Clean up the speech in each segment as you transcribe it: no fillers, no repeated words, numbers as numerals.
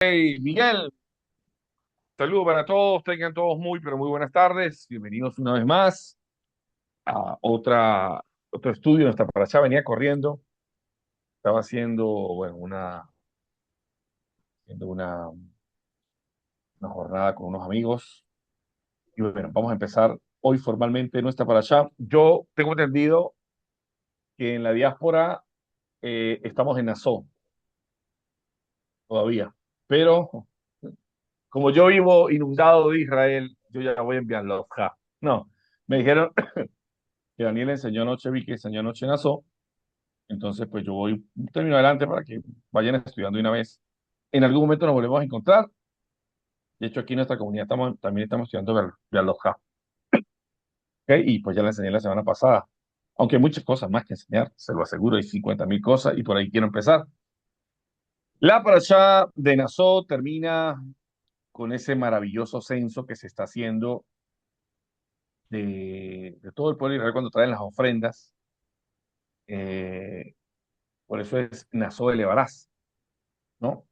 Hey, Miguel, saludos para todos, tengan todos muy, pero muy buenas tardes. Bienvenidos una vez más a otro estudio. Nuestra paracha venía corriendo, estaba haciendo, bueno, una jornada con unos amigos. Y bueno, vamos a empezar hoy formalmente nuestra paracha. Yo tengo entendido que en la diáspora estamos en Nazó todavía, pero como yo vivo inundado de Israel, yo ya voy a enviarlo. No, me dijeron que Daniel enseñó anoche, vi que enseñó anoche en Azó, entonces pues yo voy un término adelante para que vayan estudiando de una vez. En algún momento nos volvemos a encontrar. De hecho, aquí en nuestra comunidad también estamos estudiando Berlojá, ¿ok? Y pues ya la enseñé la semana pasada. Aunque hay muchas cosas más que enseñar, se lo aseguro, hay 50.000 cosas y por ahí quiero empezar. La parashá de Nazó termina con ese maravilloso censo que se está haciendo de todo el pueblo de Israel cuando traen las ofrendas. Eh, por eso es Nazó elevarás, ¿no?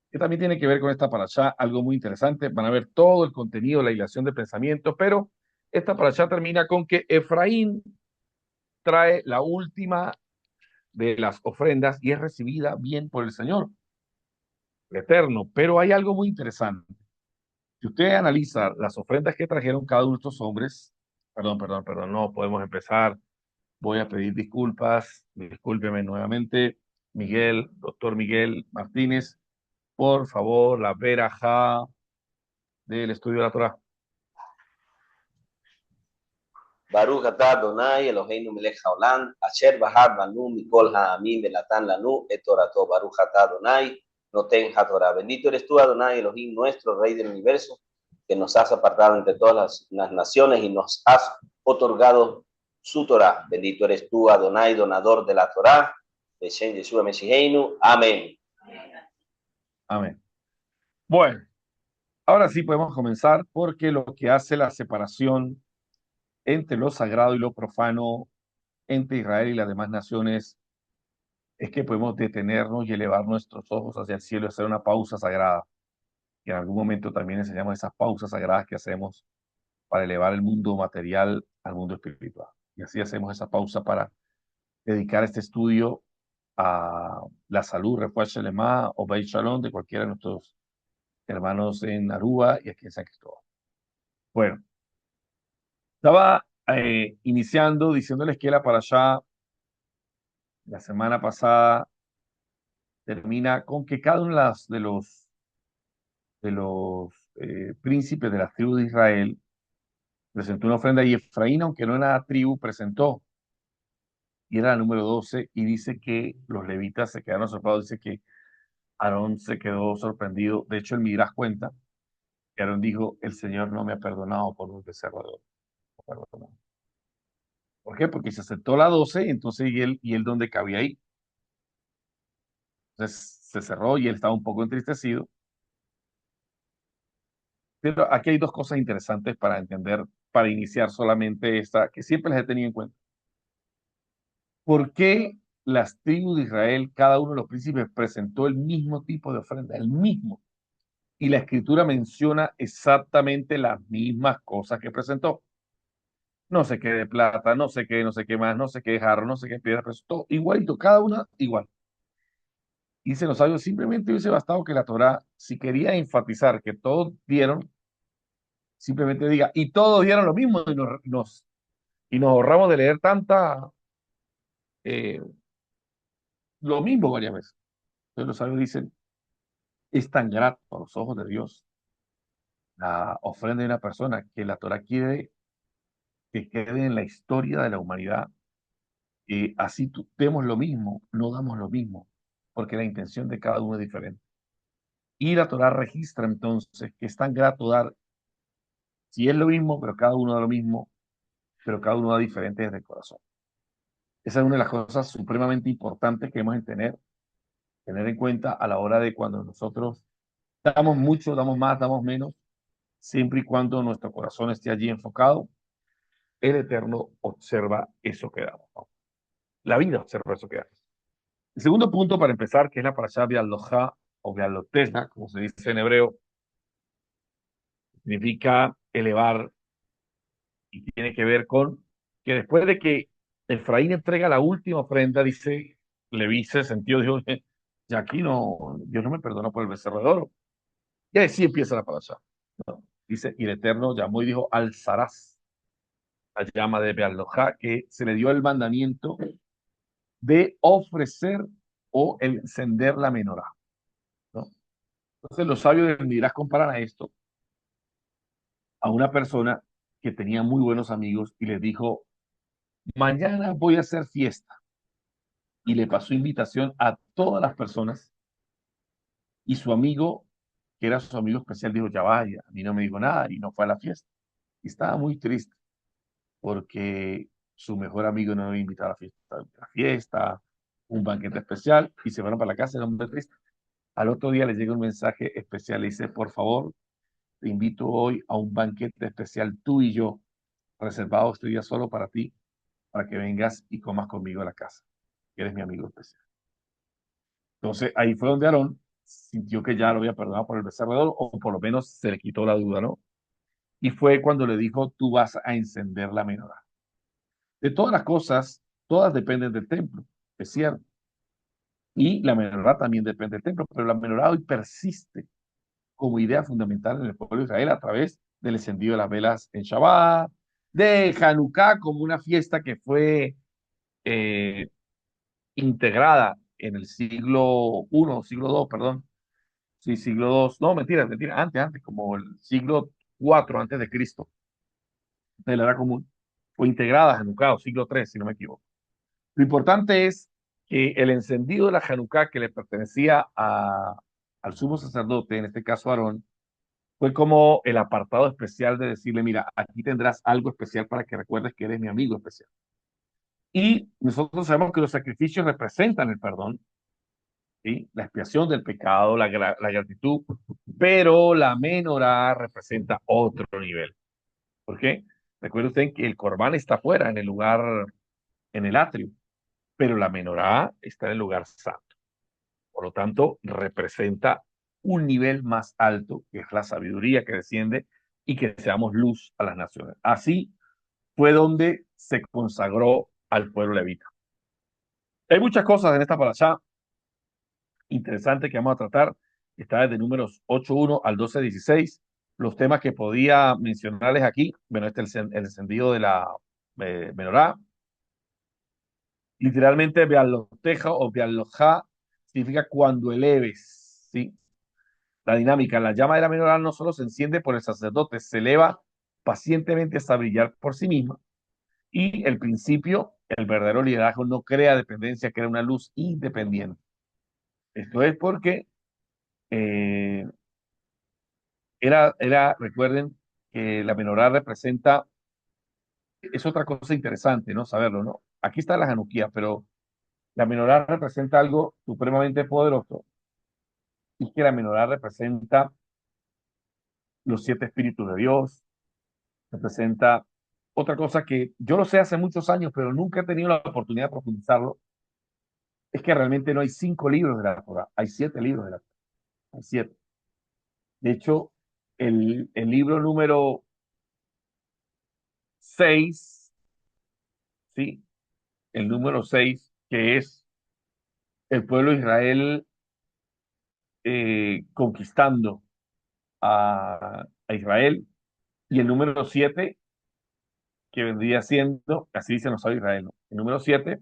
Que también tiene que ver con esta parashá, algo muy interesante. Van a ver todo el contenido, la hilación de pensamiento, pero esta parashá termina con que Efraín trae la última de las ofrendas y es recibida bien por el Señor, el Eterno. Pero hay algo muy interesante. Si usted analiza las ofrendas que trajeron cada uno de estos hombres, perdón, no podemos empezar. Voy a pedir disculpas, discúlpeme nuevamente, Miguel, doctor Miguel Martínez, por favor, la verajá del estudio de la Torah. Baruch atah Adonai Eloheinu melech haolam, asher bahar banu mikol ha'amim velatan lanu et torato. Baruch atah Adonai noten hatorah. Bendito eres tú, Adonai Elohim, nuestro Rey del universo, que nos has apartado entre todas las naciones y nos has otorgado su Torah. Bendito eres tú, Adonai, donador de la Torah. Beshem Yeshua Meshiheinu. Amén. Amén. Bueno, ahora sí podemos comenzar porque lo que hace la separación entre lo sagrado y lo profano, entre Israel y las demás naciones, es que podemos detenernos y elevar nuestros ojos hacia el cielo y hacer una pausa sagrada. Y en algún momento también enseñamos esas pausas sagradas que hacemos para elevar el mundo material al mundo espiritual. Y así hacemos esa pausa para dedicar este estudio a la salud, Refuah Shelema o Beit Shalom de cualquiera de nuestros hermanos en Aruba y aquí en San Cristóbal. Bueno, estaba iniciando diciéndoles que la parashá la semana pasada termina con que cada uno de los príncipes de las tribus de Israel presentó una ofrenda y Efraín, aunque no era tribu, presentó y era la número 12 y dice que los levitas se quedaron sorprendidos, dice que Aarón se quedó sorprendido. De hecho, el Midrash cuenta que Aarón dijo, el Señor no me ha perdonado por un becerro de oro. No me ha perdonado. ¿Por qué? Porque se aceptó la 12 entonces y él dónde cabía ahí. Entonces se cerró y él estaba un poco entristecido. Pero aquí hay dos cosas interesantes para entender, para iniciar solamente esta, que siempre les he tenido en cuenta. ¿Por qué las tribus de Israel, cada uno de los príncipes presentó el mismo tipo de ofrenda? El mismo. Y la escritura menciona exactamente las mismas cosas que presentó. No sé qué de plata, no sé qué más, no sé qué de jarro, no sé qué piedra, pero todo igualito, cada una igual. Dicen los sabios, simplemente hubiese bastado que la Torá, si quería enfatizar que todos dieron, simplemente diga, y todos dieron lo mismo y nos ahorramos de leer eh, lo mismo varias veces. Entonces los sabios dicen, es tan grato a los ojos de Dios la ofrenda de una persona que la Torá quiere que quede en la historia de la humanidad. Así demos lo mismo, no damos lo mismo, porque la intención de cada uno es diferente. Y la Torá registra entonces que es tan grato dar, si es lo mismo, pero cada uno da lo mismo, pero cada uno da diferente desde el corazón. Esa es una de las cosas supremamente importantes que debemos tener en cuenta a la hora de cuando nosotros damos mucho, damos más, damos menos, siempre y cuando nuestro corazón esté allí enfocado, el Eterno observa eso que damos, ¿no? La vida observa eso que damos. El segundo punto para empezar, que es la parashá de Al-Doha, o Bealotesna, como se dice en hebreo, significa elevar y tiene que ver con que después de que Efraín entrega la última ofrenda, dice, Leví se sintió, dijo, ya aquí no, Dios no me perdona por el becerro de oro. Y así empieza la palabra. ¿No? Dice, y el Eterno llamó y dijo, alzarás la llama de Bealojá, que se le dio el mandamiento de ofrecer o encender la menorá. ¿No? Entonces los sabios del Midrash comparan a esto a una persona que tenía muy buenos amigos y les dijo, mañana voy a hacer fiesta. Y le pasó invitación a todas las personas y su amigo, que era su amigo especial, dijo, ya vaya, a mí no me dijo nada y no fue a la fiesta. Y estaba muy triste porque su mejor amigo no había invitado a la fiesta, un banquete especial y se fueron para la casa, el hombre triste. Al otro día le llega un mensaje especial, le dice, por favor, te invito hoy a un banquete especial, tú y yo, reservado este día solo para ti, para que vengas y comas conmigo a la casa, que eres mi amigo especial. Entonces ahí fue donde Aarón sintió que ya lo había perdonado por el becerro de oro, o por lo menos se le quitó la duda, ¿no? Y fue cuando le dijo, tú vas a encender la menorá. De todas las cosas, todas dependen del templo, es cierto. Y la menorá también depende del templo, pero la menorá hoy persiste como idea fundamental en el pueblo de Israel a través del encendido de las velas en Shabbat, de Hanukkah como una fiesta que fue eh, integrada en el siglo II, perdón. Sí, siglo II, no, mentira, mentira, antes, como el siglo IV antes de Cristo, de la era común, fue integrada a Hanukkah, o siglo III, si no me equivoco. Lo importante es que el encendido de la Hanukkah que le pertenecía al sumo sacerdote, en este caso Aarón, fue como el apartado especial de decirle, mira, aquí tendrás algo especial para que recuerdes que eres mi amigo especial. Y nosotros sabemos que los sacrificios representan el perdón, ¿sí? La expiación del pecado, la gratitud, pero la menorá representa otro nivel. ¿Por qué? Recuerde usted que el corbán está afuera, en el lugar, en el atrio, pero la menorá está en el lugar santo. Por lo tanto, representa un nivel más alto, que es la sabiduría que desciende y que seamos luz a las naciones. Así fue donde se consagró al pueblo levita. Hay muchas cosas en esta parashá interesantes que vamos a tratar. Está desde números 8.1 al 12.16. Los temas que podía mencionarles aquí, bueno, este es el encendido de la menorá. Literalmente, Bealoteja o Bealojá significa cuando eleves, ¿sí? La dinámica, la llama de la menorá no solo se enciende por el sacerdote, se eleva pacientemente hasta brillar por sí misma. Y el principio, el verdadero liderazgo no crea dependencia, crea una luz independiente. Esto es porque eh, recuerden que la menorá representa, es otra cosa interesante, ¿no? Saberlo, ¿no? Aquí está la Januquía, pero la menorá representa algo supremamente poderoso y que la menorá representa los 7 espíritus de Dios, representa otra cosa que yo lo sé hace muchos años, pero nunca he tenido la oportunidad de profundizarlo, es que realmente no hay 5 libros de la Torah, hay 7 libros de la Torah, hay 7. De hecho, el libro número 6, ¿sí? El número 6 que es el pueblo de Israel conquistando a Israel, y el número 7 que vendría siendo, así dicen los sabios de Israel, ¿no? El número 7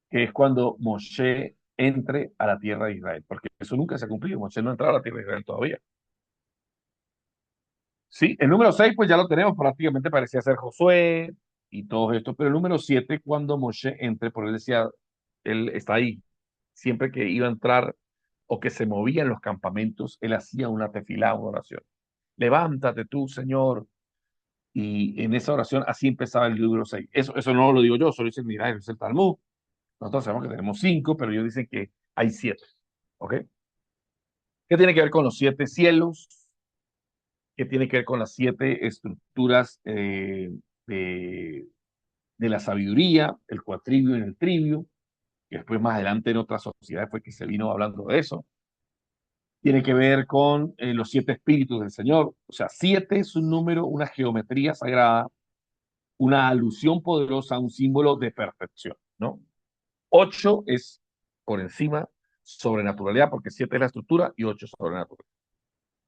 que es cuando Moshe entre a la tierra de Israel, porque eso nunca se ha cumplido, Moshe no ha entrado a la tierra de Israel todavía. Sí, el número 6 pues ya lo tenemos, prácticamente parecía ser Josué y todo esto, pero el número 7 cuando Moshe entre, por él decía, él está ahí, siempre que iba a entrar o que se movía en los campamentos, él hacía una tefilá, una oración. Levántate tú, Señor. Y en esa oración así empezaba el libro 6. Eso no lo digo yo, solo dice el Midrash, es el Talmud. Nosotros sabemos que tenemos 5, pero ellos dicen que hay 7. ¿Ok? ¿Qué tiene que ver con los 7 cielos? ¿Qué tiene que ver con las 7 estructuras de, de la sabiduría? El cuatrivio y el trivio, que después más adelante en otras sociedades fue que se vino hablando de eso. tiene que ver con los 7 espíritus del Señor. O sea, 7 es un número, una geometría sagrada, una alusión poderosa a un símbolo de perfección, ¿no? 8 es por encima sobrenaturalidad, porque 7 es la estructura y 8 es sobrenatural.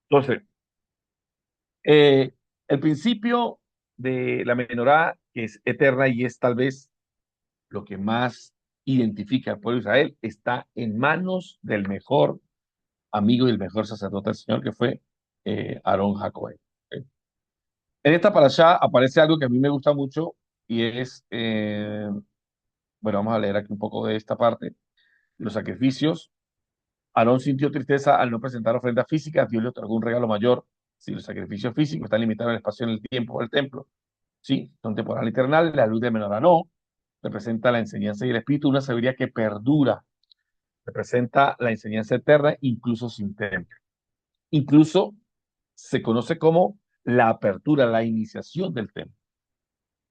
Entonces, eh, el principio de la menorá, que es eterna y es tal vez lo que más identifica al pueblo de Israel, está en manos del mejor amigo y el mejor sacerdote del Señor, que fue Aarón Jacob. En esta parashá aparece algo que a mí me gusta mucho y es, bueno, vamos a leer aquí un poco de esta parte, los sacrificios. Aarón sintió tristeza al no presentar ofrendas físicas, Dios le otorgó un regalo mayor. Si los sacrificios físicos están limitados en el espacio en el tiempo del templo, sí, son temporal y eternal, la luz de menorá no, representa la enseñanza y el espíritu, una sabiduría que perdura, representa la enseñanza eterna, incluso sin templo. Incluso se conoce como la apertura, la iniciación del templo.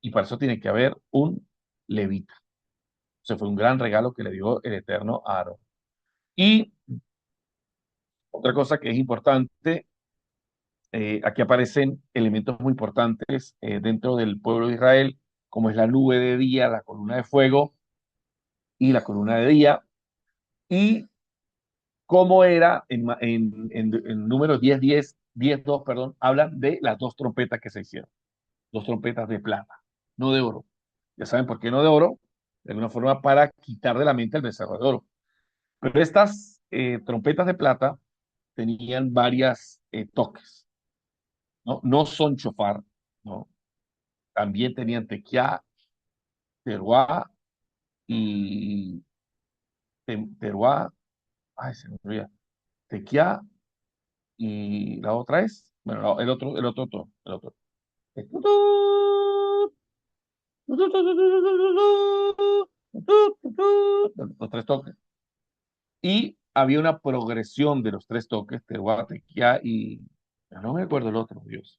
Y para eso tiene que haber un levita. O sea, fue un gran regalo que le dio el Eterno a Aarón. Y otra cosa que es importante, aquí aparecen elementos muy importantes dentro del pueblo de Israel, como es la nube de día, la columna de fuego y la columna de día, y cómo era en números 10:2, perdón, hablan de las 2 trompetas que se hicieron, 2 trompetas de plata, no de oro. Ya saben por qué no de oro, de alguna forma para quitar de la mente el becerro de oro. Pero estas trompetas de plata tenían varias toques, ¿no? No son chofar, ¿no? También tenían tequía, teruá y teruá, ay, se me olvida, tequía y la otra es, bueno, no, el otro tono, el otro. Los 3 toques. Y había una progresión de los 3 toques, teruá, tequía y, no me acuerdo el otro, Dios.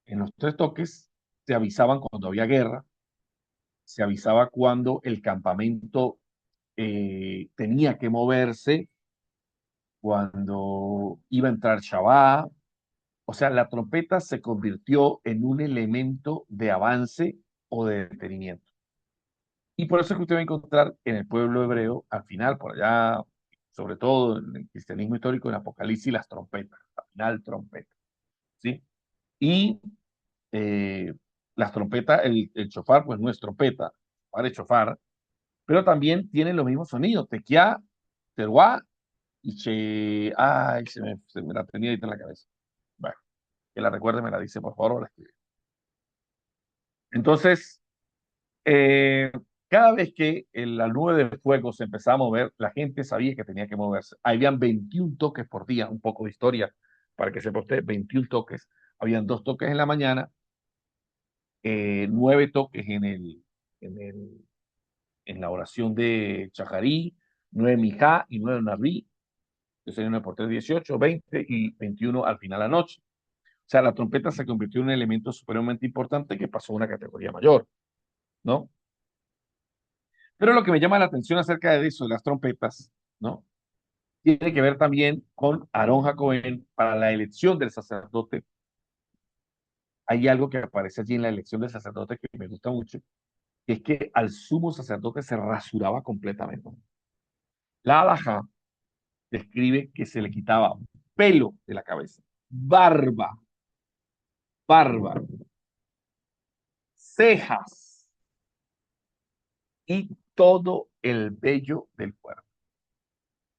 En los 3 toques se avisaban cuando había guerra, se avisaba cuando el campamento tenía que moverse, cuando iba a entrar Shabbat. O sea, la trompeta se convirtió en un elemento de avance o de detenimiento. Y por eso es que usted va a encontrar en el pueblo hebreo, al final, por allá, sobre todo en el cristianismo histórico, en Apocalipsis, las trompetas, al final trompeta, ¿sí? Y eh, las trompetas, el chofar, pues no es trompeta, para chofar, pero también tienen los mismos sonidos, tequia, teruá y che, ay, se me la tenía ahorita en la cabeza. Bueno, que la recuerde, me la dice, por favor, o la escribe. Entonces, eh, cada vez que la nube de fuego se empezaba a mover, la gente sabía que tenía que moverse. Habían 21 toques por día, un poco de historia para que sepa usted, 21 toques. Habían 2 toques en la mañana, 9 toques en la oración de Chajarí, 9 Mijá y 9 Nabí, que serían 9 por 3, 18, 20 y 21 al final de la noche. O sea, la trompeta se convirtió en un elemento supremamente importante que pasó a una categoría mayor, ¿no? Pero lo que me llama la atención acerca de eso, de las trompetas, ¿no? Tiene que ver también con Aarón Jacoben para la elección del sacerdote. Hay algo que aparece allí en la elección del sacerdote que me gusta mucho, que es que al sumo sacerdote se rasuraba completamente. La alhaja describe que se le quitaba pelo de la cabeza, barba, cejas y todo el vello del cuerpo.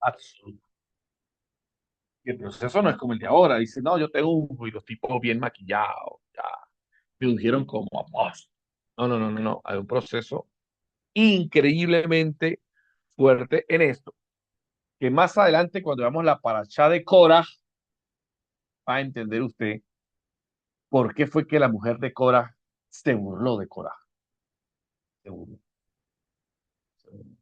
Absoluto. Y el proceso no es como el de ahora. Dice, no, yo tengo un y los tipos bien maquillados, ya me ungieron como apóstol. No, no, no, no, no. Hay un proceso increíblemente fuerte en esto. Que más adelante, cuando veamos la parashá de Cora, va a entender usted por qué fue que la mujer de Cora se burló de Cora. Se burló, se burló.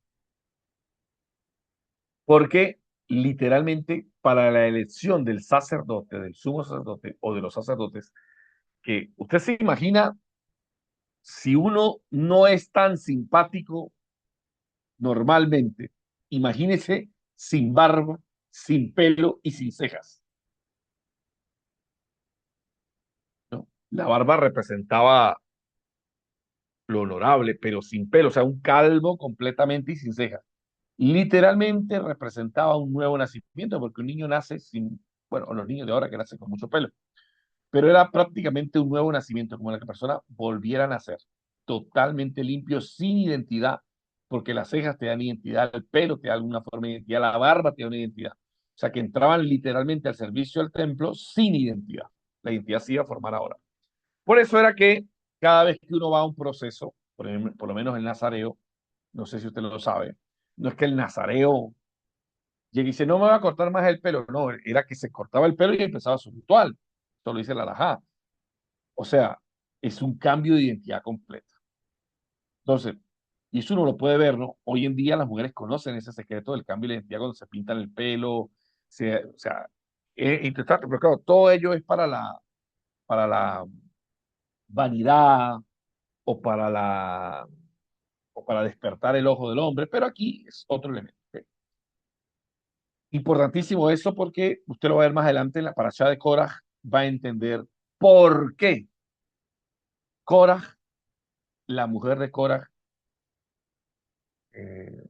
Porque literalmente para la elección del sacerdote, del sumo sacerdote o de los sacerdotes, que usted se imagina si uno no es tan simpático normalmente, imagínese sin barba, sin pelo y sin cejas, ¿no? La barba representaba lo honorable, pero sin pelo, o sea, un calvo completamente y sin cejas. Literalmente representaba un nuevo nacimiento, porque un niño nace sin, bueno, los niños de ahora que nacen con mucho pelo, pero era prácticamente un nuevo nacimiento, como la que la persona volviera a nacer, totalmente limpio, sin identidad, porque las cejas te dan identidad, el pelo te da alguna forma de identidad, la barba te da una identidad. O sea, que entraban literalmente al servicio del templo sin identidad. La identidad se iba a formar ahora. Por eso era que cada vez que uno va a un proceso, por lo menos el nazareo, no sé si usted lo sabe, no es que el nazareo llegue y dice, no me va a cortar más el pelo, no, era que se cortaba el pelo y empezaba su ritual. Esto lo dice la alajá. O sea, es un cambio de identidad completa. Entonces, y eso uno lo puede ver, ¿no? Hoy en día las mujeres conocen ese secreto del cambio de identidad cuando se pintan el pelo, o sea, es interesante, pero claro, todo ello es para la vanidad o o para despertar el ojo del hombre, pero aquí es otro elemento. ¿Ok? Importantísimo eso porque usted lo va a ver más adelante en la parashá de Korah, va a entender por qué Korah, la mujer de Korah, eh,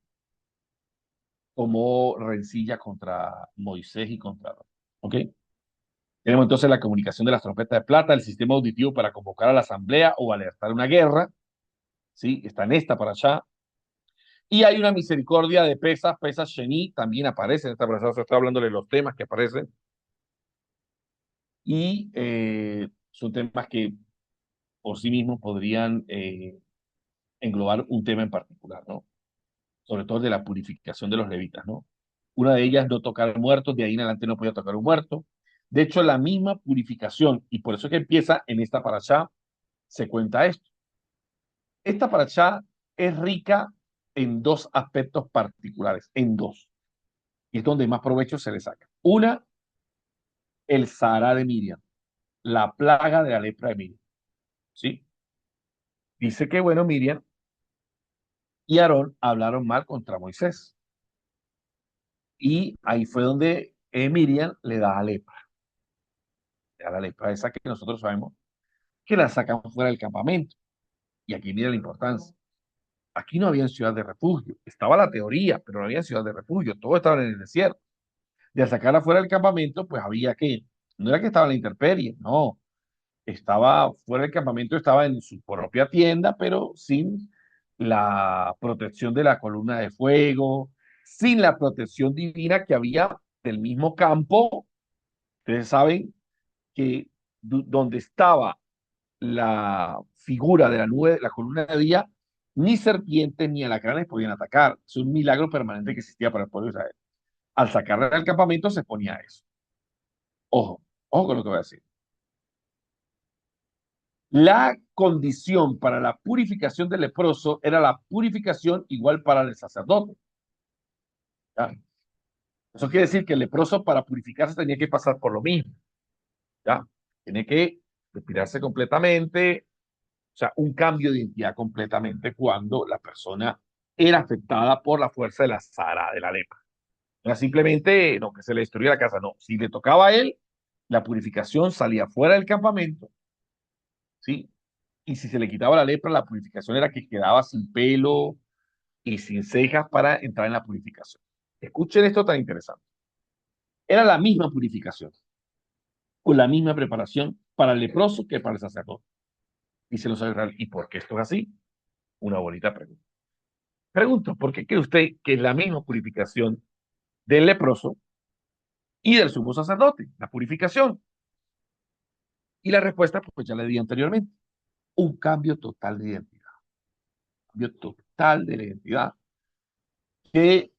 tomó rencilla contra Moisés y contra Aarón. ¿Ok? Tenemos entonces la comunicación de las trompetas de plata, el sistema auditivo para convocar a la asamblea o alertar una guerra, ¿sí? Está en esta para allá. Y hay una misericordia de Pesas, Pesas Sheni, también aparece en esta para allá, se está hablando de los temas que aparecen. Y son temas que por sí mismos podrían englobar un tema en particular, ¿no? Sobre todo de la purificación de los levitas, ¿no? Una de ellas, no tocar muertos, de ahí en adelante no podía tocar un muerto. De hecho, la misma purificación, y por eso es que empieza en esta parashá, se cuenta esto. Esta parashá es rica en dos aspectos particulares, en dos, y es donde más provecho se le saca. Una, el Sahara de Miriam, la plaga de la lepra de Miriam, ¿sí? Dice que, bueno, Miriam y Aarón hablaron mal contra Moisés, y ahí fue donde Miriam le da la lepra, la lepra esa que nosotros sabemos que la sacan fuera del campamento. Y aquí mira la importancia. Aquí no había ciudad de refugio. Estaba la teoría, pero no había ciudad de refugio. Todo estaba en el desierto. De al sacarla fuera del campamento, pues había que, no era que estaba en la intemperie, no. Estaba fuera del campamento, estaba en su propia tienda, pero sin la protección de la columna de fuego, sin la protección divina que había del mismo campo. Ustedes saben que donde estaba la figura de la nube, la columna de día, ni serpientes ni alacranes podían atacar. Es un milagro permanente que existía para el pueblo de Israel. Al sacarla del campamento se ponía eso. Ojo, ojo con lo que voy a decir. La condición para la purificación del leproso era la purificación igual para el sacerdote. ¿Ya? Eso quiere decir que el leproso para purificarse tenía que pasar por lo mismo. ¿Ya? Tiene que respirarse completamente, o sea, un cambio de identidad completamente cuando la persona era afectada por la fuerza de la Sara, de la lepra. No era simplemente no, que se le destruía la casa, no. Si le tocaba a él, la purificación salía fuera del campamento, ¿sí? Y si se le quitaba la lepra, la purificación era que quedaba sin pelo y sin cejas para entrar en la purificación. Escuchen esto tan interesante. Era la misma purificación o la misma preparación para el leproso que para el sacerdote. Dice los sagrados. ¿Y por qué esto es así? Una bonita pregunta. Pregunto, ¿por qué cree usted que es la misma purificación del leproso y del sumo sacerdote? La purificación. Y la respuesta, pues ya le di anteriormente, un cambio total de identidad. Un cambio total de la identidad que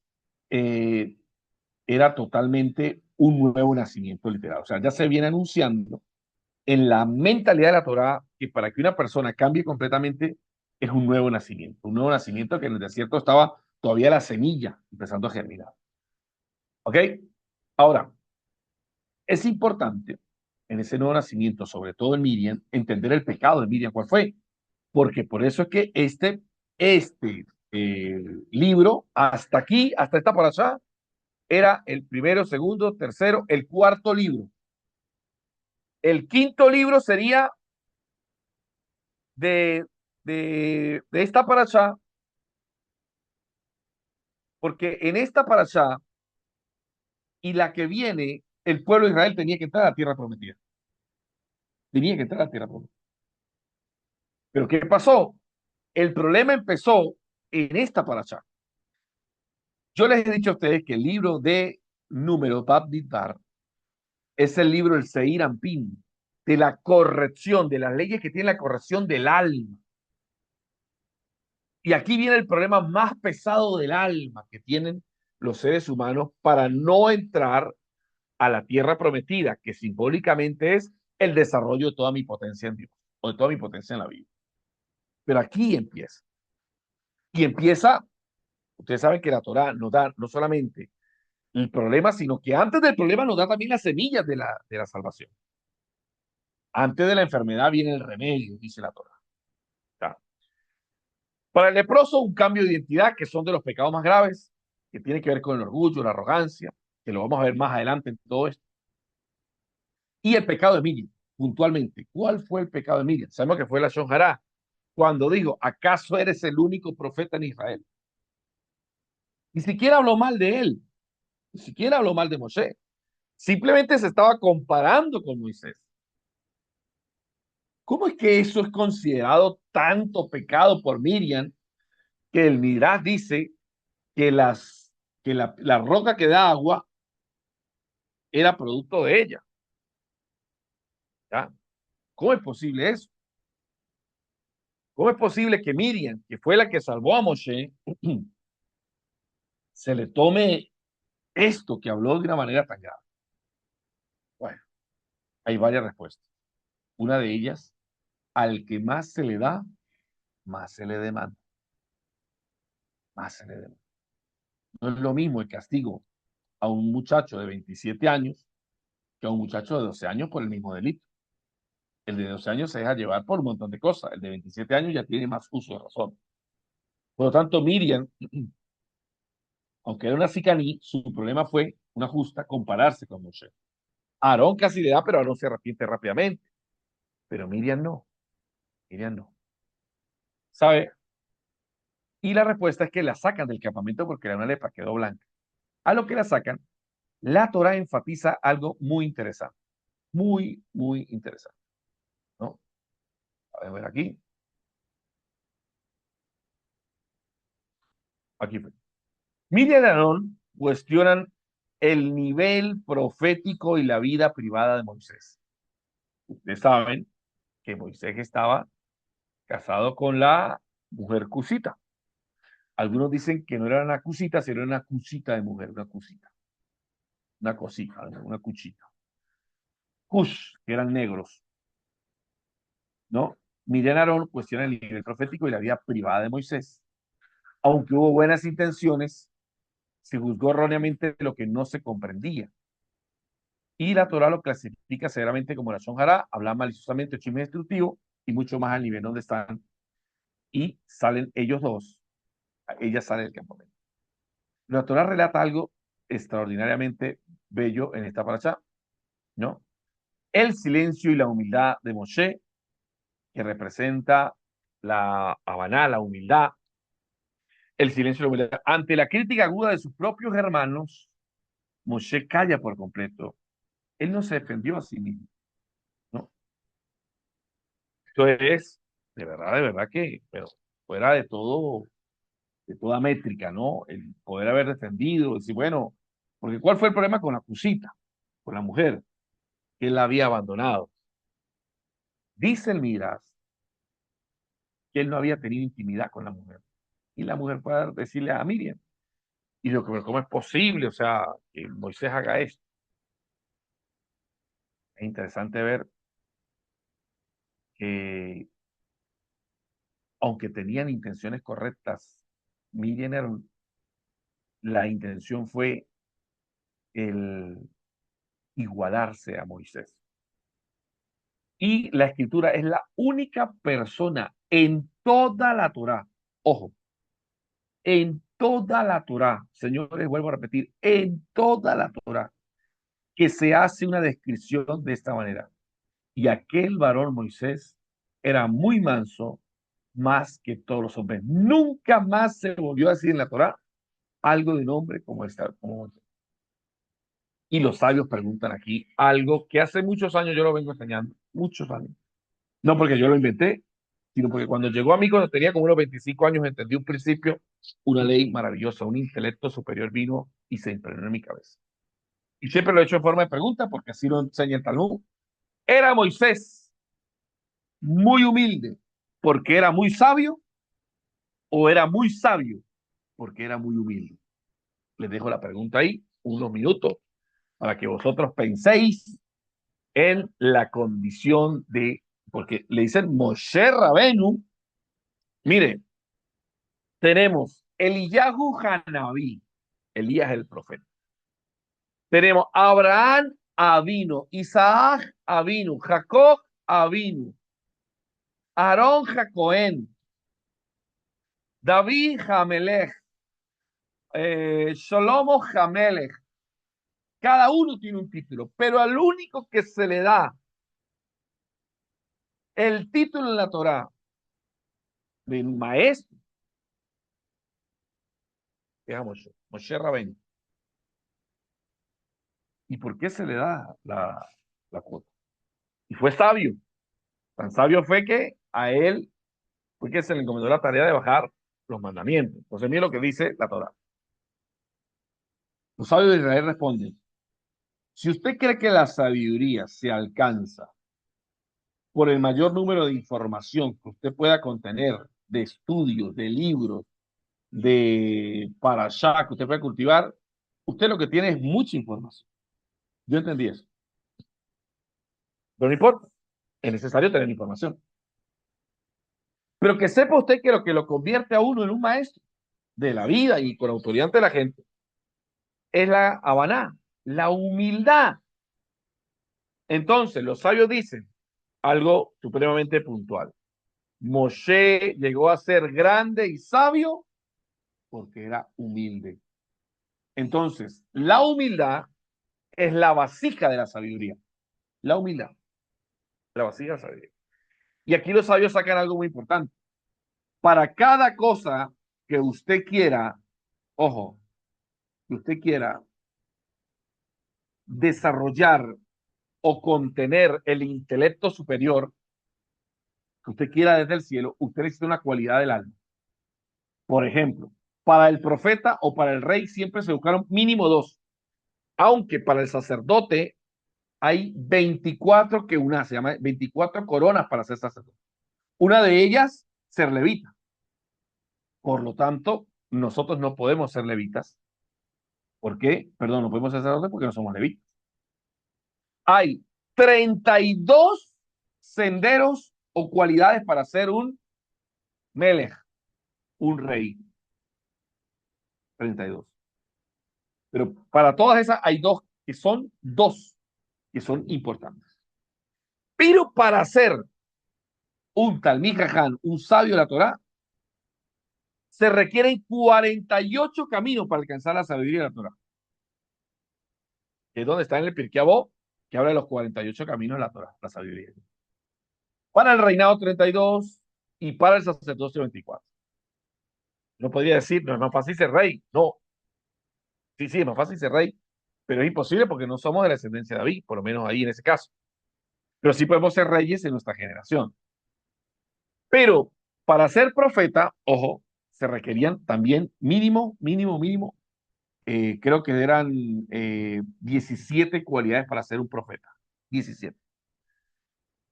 eh, era totalmente un nuevo nacimiento literal. O sea, ya se viene anunciando en la mentalidad de la Torá que para que una persona cambie completamente es un nuevo nacimiento que en el desierto estaba todavía la semilla empezando a germinar. ¿Ok? Ahora, es importante en ese nuevo nacimiento, sobre todo en Miriam, entender el pecado de Miriam, cuál fue. Porque por eso es que este libro, hasta aquí, hasta esta por allá, era el primero, segundo, tercero, el cuarto libro. El quinto libro sería de, de esta parashá, porque en esta parashá y la que viene, el pueblo de Israel tenía que entrar a la tierra prometida. Tenía que entrar a la tierra prometida. Pero ¿qué pasó? El problema empezó en esta parashá. Yo les he dicho a ustedes que el libro de Números, Bab Midbar, es el libro del Seir Ampin, de la corrección, de las leyes que tienen la corrección del alma. Y aquí viene el problema más pesado del alma que tienen los seres humanos para no entrar a la tierra prometida, que simbólicamente es el desarrollo de toda mi potencia en Dios, o de toda mi potencia en la vida. Pero aquí empieza. Y empieza, ustedes saben que la Torah nos da no solamente el problema, sino que antes del problema nos da también las semillas de la salvación. Antes de la enfermedad viene el remedio, dice la Torah. ¿Está? Para el leproso, un cambio de identidad, que son de los pecados más graves, que tiene que ver con el orgullo, la arrogancia, que lo vamos a ver más adelante en todo esto. Y el pecado de Miriam, puntualmente. ¿Cuál fue el pecado de Miriam? Sabemos que fue la Shon Hará, cuando dijo, ¿acaso eres el único profeta en Israel? Ni siquiera habló mal de él, ni siquiera habló mal de Moshe. Simplemente se estaba comparando con Moisés. ¿Cómo es que eso es considerado tanto pecado por Miriam que el Midrash dice que, la roca que da agua era producto de ella? ¿Ya? ¿Cómo es posible eso? ¿Cómo es posible que Miriam, que fue la que salvó a Moshe, se le tome esto que habló de una manera tan grave? Bueno, hay varias respuestas. Una de ellas, al que más se le da, más se le demanda. Más se le demanda. No es lo mismo el castigo a un muchacho de 27 años que a un muchacho de 12 años por el mismo delito. El de 12 años se deja llevar por un montón de cosas. El de 27 años ya tiene más uso de razón. Por lo tanto, Miriam, aunque era una sicaní, su problema fue una justa compararse con Moshe. Aarón casi le da, pero Aarón se arrepiente rápidamente. Pero Miriam no. Miriam no. ¿Sabe? Y la respuesta es que la sacan del campamento porque era una lepra, quedó blanca. A lo que la sacan, la Torah enfatiza algo muy interesante. Muy, muy interesante. ¿No? A ver aquí. Aquí fue. Miriam y Aarón cuestionan el nivel profético y la vida privada de Moisés. Ustedes saben que Moisés estaba casado con la mujer cusita. Algunos dicen que no era una cusita, sino una cusita de mujer, una cusita, una cosita, una cuchita. Cush, que eran negros, ¿no? Miriam y Aarón cuestionan el nivel profético y la vida privada de Moisés. Aunque hubo buenas intenciones, se juzgó erróneamente lo que no se comprendía. Y la Torah lo clasifica severamente como la Shonjara, habla maliciosamente, chisme destructivo y mucho más al nivel donde están. Y salen ellos dos, ella sale del campamento. La Torah relata algo extraordinariamente bello en esta paracha, ¿no? El silencio y la humildad de Moshe, que representa la Habaná, la humildad, el silencio y la humildad. Ante la crítica aguda de sus propios hermanos, Moshe calla por completo. Él no se defendió a sí mismo, ¿no? Esto es, de verdad que, pero fuera de todo, de toda métrica, ¿no? El poder haber defendido, decir, bueno, porque ¿cuál fue el problema con la cusita, con la mujer? Que él la había abandonado. Dice el Midrash que él no había tenido intimidad con la mujer. Y la mujer fue a decirle a Miriam. Y lo que, ¿cómo es posible? O sea, que Moisés haga esto. Es interesante ver que, aunque tenían intenciones correctas, Miriam y Aarón, la intención fue el igualarse a Moisés. Y la escritura es la única persona en toda la Torá, ojo, en toda la Torá, señores, vuelvo a repetir, en toda la Torá, que se hace una descripción de esta manera. Y aquel varón Moisés era muy manso, más que todos los hombres. Nunca más se volvió a decir en la Torá algo de nombre como esta. Y los sabios preguntan aquí algo que hace muchos años yo lo vengo enseñando, muchos años. No porque yo lo inventé, sino porque cuando llegó a mí, cuando tenía como unos 25 años, entendí un principio, una ley maravillosa, un intelecto superior vino y se impregnó en mi cabeza. Y siempre lo he hecho en forma de pregunta, porque así lo enseña el Talmud. ¿Era Moisés muy humilde porque era muy sabio o era muy sabio porque era muy humilde? Les dejo la pregunta ahí, unos minutos, para que vosotros penséis en la condición de, porque le dicen Moshe Rabenu, mire, tenemos Eliyahu Hanabí, Elías el profeta. Tenemos Abraham Avino, Isaac Avino, Jacob Avino, Aarón Jacoén, David Jamelech, Shlomo Jamelech. Cada uno tiene un título, pero al único que se le da el título en la Torá de maestro es a Moshe, Moshe Rabén. ¿Y por qué se le da la cuota? Y fue sabio. Tan sabio fue que a él fue que se le encomendó la tarea de bajar los mandamientos. Entonces, mire lo que dice la Torá. Los sabios de Israel responden, si usted cree que la sabiduría se alcanza por el mayor número de información que usted pueda contener, de estudios, de libros, de parashá que usted pueda cultivar, usted lo que tiene es mucha información. Yo entendí eso. Pero no importa, es necesario tener información. Pero que sepa usted que lo convierte a uno en un maestro de la vida y con autoridad ante la gente es la habaná, la humildad. Entonces, los sabios dicen algo supremamente puntual. Moshe llegó a ser grande y sabio porque era humilde. Entonces, la humildad es la vasija de la sabiduría. La humildad, la vasija de la sabiduría. Y aquí los sabios sacan algo muy importante. Para cada cosa que usted quiera, ojo, que usted quiera desarrollar o contener el intelecto superior que usted quiera desde el cielo, usted necesita una cualidad del alma. Por ejemplo, para el profeta o para el rey siempre se buscaron mínimo dos, aunque para el sacerdote hay 24 que una, se llama 24 coronas para ser sacerdote. Una de ellas, ser levita. Por lo tanto, nosotros no podemos ser levitas. ¿Por qué? Perdón, no podemos ser sacerdotes porque no somos levitas. Hay 32 senderos o cualidades para ser un melech, un rey. 32. Pero para todas esas hay dos que son importantes. Pero para ser un Talmid Jajam, un sabio de la Torá, se requieren 48 caminos para alcanzar la sabiduría de la Torá. Que es donde está en el Pirkei Avot, que habla de los 48 caminos de la Torá, la sabiduría. Para el reinado 32 y para el sacerdocio 24. No podría decir, no es más fácil ser rey. No, sí, es más fácil ser rey, pero es imposible porque no somos de la descendencia de David, por lo menos ahí en ese caso. Pero sí podemos ser reyes en nuestra generación. Pero para ser profeta, ojo, se requerían también mínimo, creo que eran 17 cualidades para ser un profeta. 17.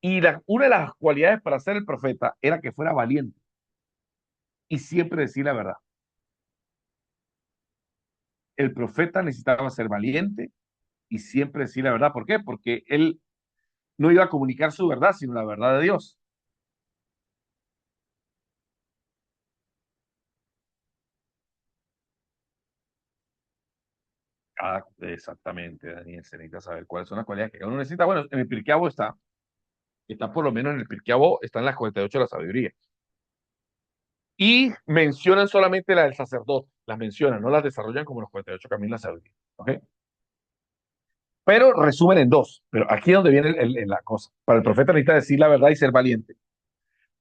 Y una de las cualidades para ser el profeta era que fuera valiente y siempre decir la verdad. El profeta necesitaba ser valiente y siempre decir la verdad. ¿Por qué? Porque él no iba a comunicar su verdad, sino la verdad de Dios. Exactamente, Daniel, se necesita saber cuáles son las cualidades que uno necesita. Bueno, en el Pirkei Avot está por lo menos en el Pirkei Avot, están las 48 de la sabiduría. Y mencionan solamente la del sacerdote. las mencionan, no las desarrollan como los 48 caminos de la sabiduría. ¿Ok? Pero resumen en dos. Pero aquí es donde viene la cosa. Para el profeta necesita decir la verdad y ser valiente.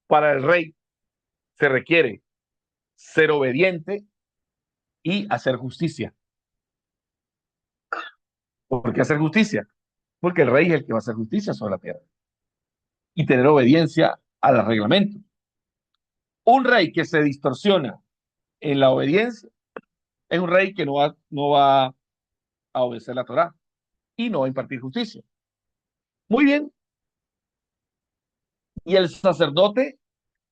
Para el rey se requiere ser obediente y hacer justicia. ¿Por qué hacer justicia? Porque el rey es el que va a hacer justicia sobre la tierra y tener obediencia a los reglamentos. Un rey que se distorsiona en la obediencia es un rey que no va a obedecer la Torá y no va a impartir justicia. Muy bien. Y el sacerdote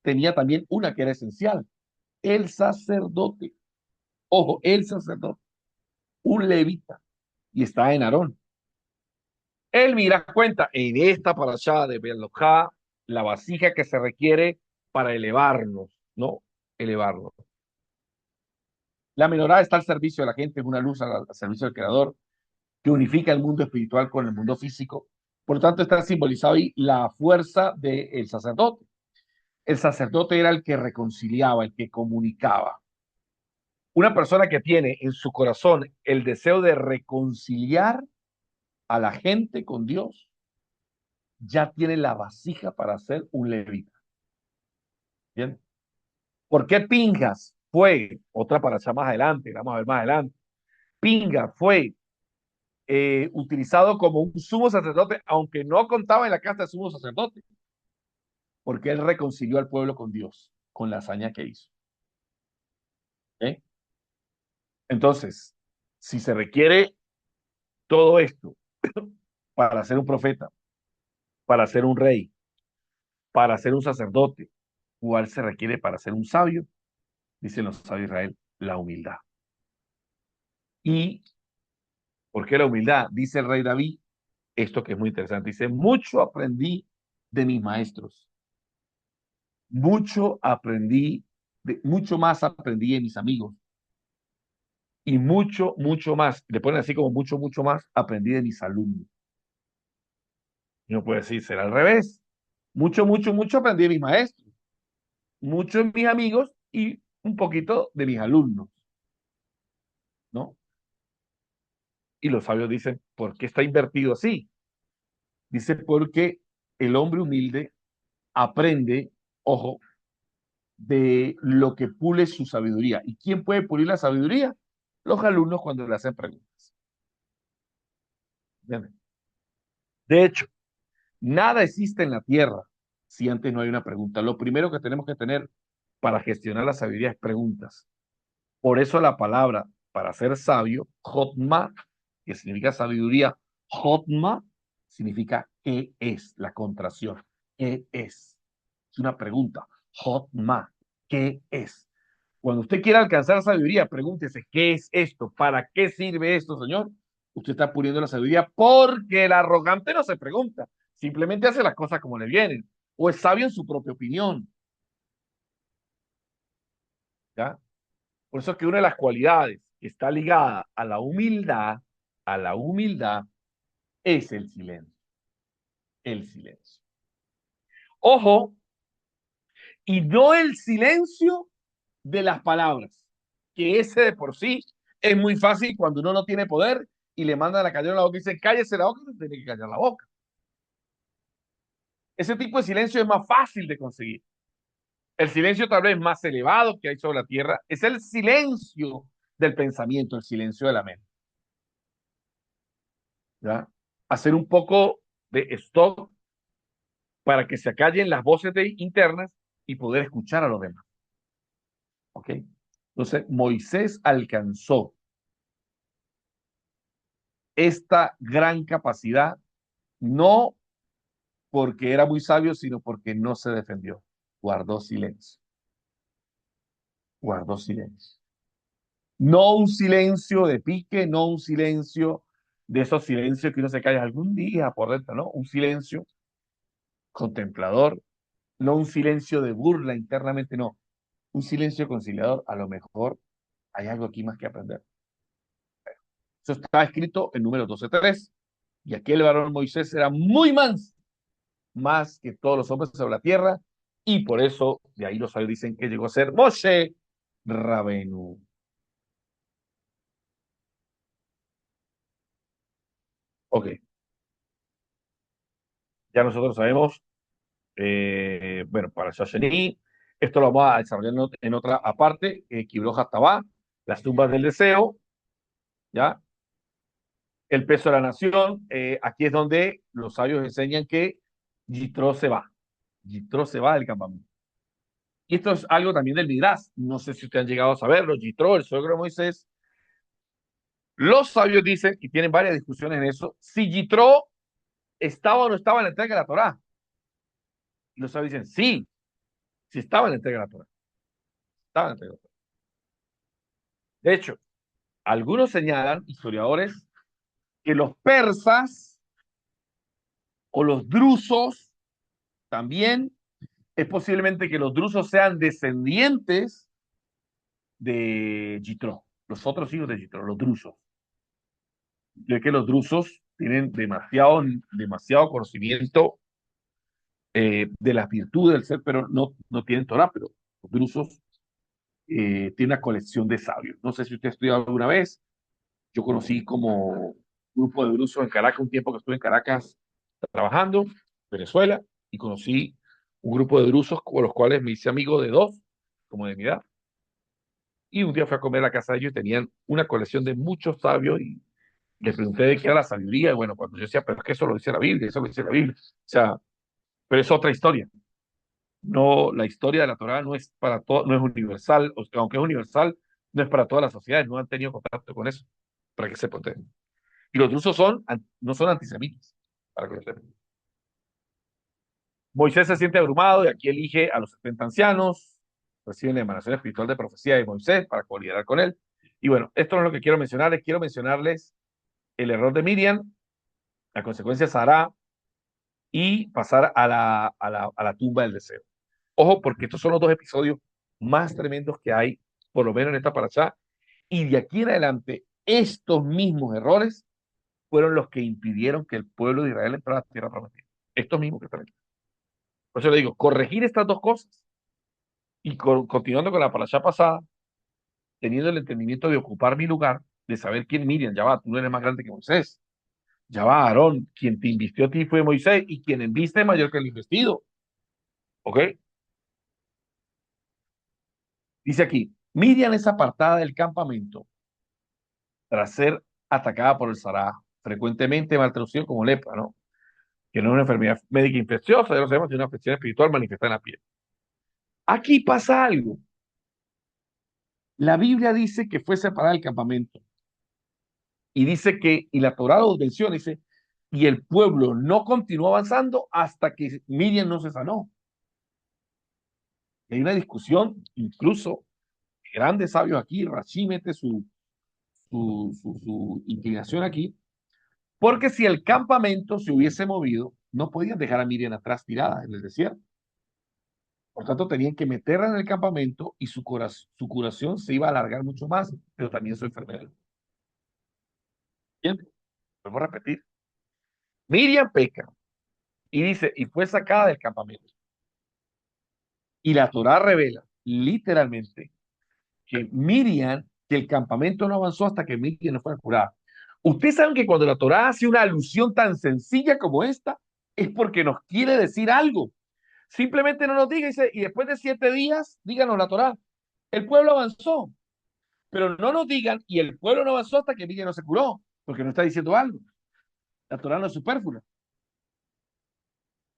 tenía también una que era esencial. El sacerdote. Ojo, el sacerdote. Un levita. Y está en Aarón. Él mira cuenta en esta parashá de Belojá la vasija que se requiere para elevarnos, ¿no? Elevarnos. La menorá está al servicio de la gente, es una luz al servicio del Creador que unifica el mundo espiritual con el mundo físico. Por lo tanto, está simbolizado ahí la fuerza del sacerdote. El sacerdote era el que reconciliaba, el que comunicaba. Una persona que tiene en su corazón el deseo de reconciliar a la gente con Dios, ya tiene la vasija para ser un levita. ¿Bien? ¿Por qué Pinjas fue, otra para allá más adelante, vamos a ver más adelante, Pingas fue utilizado como un sumo sacerdote, aunque no contaba en la casa de sumo sacerdote, porque él reconcilió al pueblo con Dios, con la hazaña que hizo. ¿Eh? Entonces, si se requiere todo esto para ser un profeta, para ser un rey, para ser un sacerdote, ¿cuál se requiere para ser un sabio? Dicen los sabios de Israel, la humildad. ¿Y por qué la humildad? Dice el rey David, esto que es muy interesante, dice, mucho aprendí de mis maestros, mucho más aprendí de mis amigos, y mucho más, le ponen así como mucho más, aprendí de mis alumnos. Y uno puede decir, será al revés. Mucho aprendí de mis maestros, mucho de mis amigos y un poquito de mis alumnos, ¿no? Y los sabios dicen, ¿por qué está invertido así? Dice, porque el hombre humilde aprende, ojo, de lo que pule su sabiduría. ¿Y quién puede pulir la sabiduría? Los alumnos cuando le hacen preguntas. ¿Entienden? De hecho, nada existe en la tierra si antes no hay una pregunta. Lo primero que tenemos que tener para gestionar la sabiduría es preguntas. Por eso la palabra para ser sabio, Jotma, que significa sabiduría, Jotma significa ¿qué es? La contracción. ¿Qué es? Es una pregunta. Jotma, ¿qué es? Cuando usted quiera alcanzar sabiduría, pregúntese, ¿qué es esto? ¿Para qué sirve esto, señor? Usted está poniendo la sabiduría porque el arrogante no se pregunta, simplemente hace las cosas como le vienen, o es sabio en su propia opinión, ¿ya? Por eso es que una de las cualidades que está ligada a la humildad, es el silencio. Ojo, y no el silencio de las palabras, que ese de por sí es muy fácil cuando uno no tiene poder y le mandan a callar la boca y dice, cállese la boca, se tiene que callar la boca. Ese tipo de silencio es más fácil de conseguir. El silencio tal vez más elevado que hay sobre la tierra es el silencio del pensamiento, el silencio de la mente. ¿Ya? Hacer un poco de stop para que se acallen las voces internas y poder escuchar a los demás. ¿Ok? Entonces, Moisés alcanzó esta gran capacidad no porque era muy sabio, sino porque no se defendió. Guardó silencio. Guardó silencio. No un silencio de pique, no un silencio de esos silencios que uno se calla algún día por dentro, ¿no? Un silencio contemplador, no un silencio de burla internamente, no. Un silencio conciliador, a lo mejor hay algo aquí más que aprender. Eso está escrito en Números 12:3. Y aquel varón Moisés era muy manso, más que todos los hombres sobre la tierra, y por eso de ahí los sabios dicen que llegó a ser Moshe Rabenu. Ok, ya nosotros sabemos, bueno, para Shasheni, esto lo vamos a desarrollar en otra aparte, Kibroja Hatabá, las tumbas del deseo, ¿ya? El peso de la nación, aquí es donde los sabios enseñan que Yitro se va. Yitro se va del campamento. Y esto es algo también del Midrash. No sé si ustedes han llegado a saberlo. Yitro, el suegro de Moisés. Los sabios dicen, y tienen varias discusiones en eso, si Yitro estaba o no estaba en la entrega de la Torá. Y los sabios dicen, sí, sí estaba en la entrega de la Torá. Estaba en la entrega de la Torá. De hecho, algunos señalan, historiadores, que los persas o los drusos también, es posiblemente que los drusos sean descendientes de Yitro, los otros hijos de Yitro, los drusos. Ya que los drusos tienen demasiado conocimiento de las virtudes del ser, pero no tienen Torah, pero los drusos tienen una colección de sabios. No sé si usted ha estudiado alguna vez. Yo conocí como grupo de drusos en Caracas, un tiempo que estuve en Caracas trabajando, Venezuela, y conocí un grupo de drusos con los cuales me hice amigo de dos, como de mi edad. Y un día fui a comer a la casa de ellos y tenían una colección de muchos sabios y les pregunté de qué era la sabiduría. Y bueno, cuando yo decía, pero es que eso lo dice la Biblia, eso lo dice la Biblia. O sea, pero es otra historia. No, la historia de la Torá no es para todo, no es universal, o sea, aunque es universal, no es para todas las sociedades, no han tenido contacto con eso, para que se protegen. Y los drusos no son antisemitas, para que lo sepan. Moisés se siente abrumado y aquí elige a los 70 ancianos, reciben la emanación espiritual de profecía de Moisés para coliderar con él. Y bueno, esto no es lo que quiero mencionarles el error de Miriam, la consecuencia Sará y pasar a la tumba del deseo. Ojo, porque estos son los dos episodios más tremendos que hay, por lo menos en esta paraxá, y de aquí en adelante, estos mismos errores fueron los que impidieron que el pueblo de Israel entrara a la tierra prometida. Estos mismos que están aquí. Por eso le digo, corregir estas dos cosas y continuando con la paraxá pasada, teniendo el entendimiento de ocupar mi lugar, de saber quién Miriam, ya va, tú no eres más grande que Moisés, ya va, Aarón, quien te invistió a ti fue Moisés y quien enviste es mayor que el investido, ¿ok? Dice aquí, Miriam es apartada del campamento tras ser atacada por el Sará, frecuentemente mal traducido como lepra, ¿no? Que no es una enfermedad médica infecciosa, ya lo sabemos, es una afección espiritual manifestada en la piel. Aquí pasa algo. La Biblia dice que fue separada del campamento y dice que, y la Torá lo menciona, dice, y el pueblo no continuó avanzando hasta que Miriam no se sanó. Y hay una discusión, incluso grandes sabios aquí, Rashi mete su inclinación aquí, porque si el campamento se hubiese movido, no podían dejar a Miriam atrás tirada en el desierto. Por tanto, tenían que meterla en el campamento y su curación se iba a alargar mucho más, pero también su enfermedad. Bien, vuelvo a repetir. Miriam peca y dice, y fue sacada del campamento. Y la Torá revela literalmente que el campamento no avanzó hasta que Miriam no fue curada. Ustedes saben que cuando la Torá hace una alusión tan sencilla como esta, es porque nos quiere decir algo. Simplemente no nos diga, dice, y después de 7 días, díganos la Torá, el pueblo avanzó, pero no nos digan, y el pueblo no avanzó hasta que Miriam no se curó, porque no está diciendo algo. La Torá no es superflua.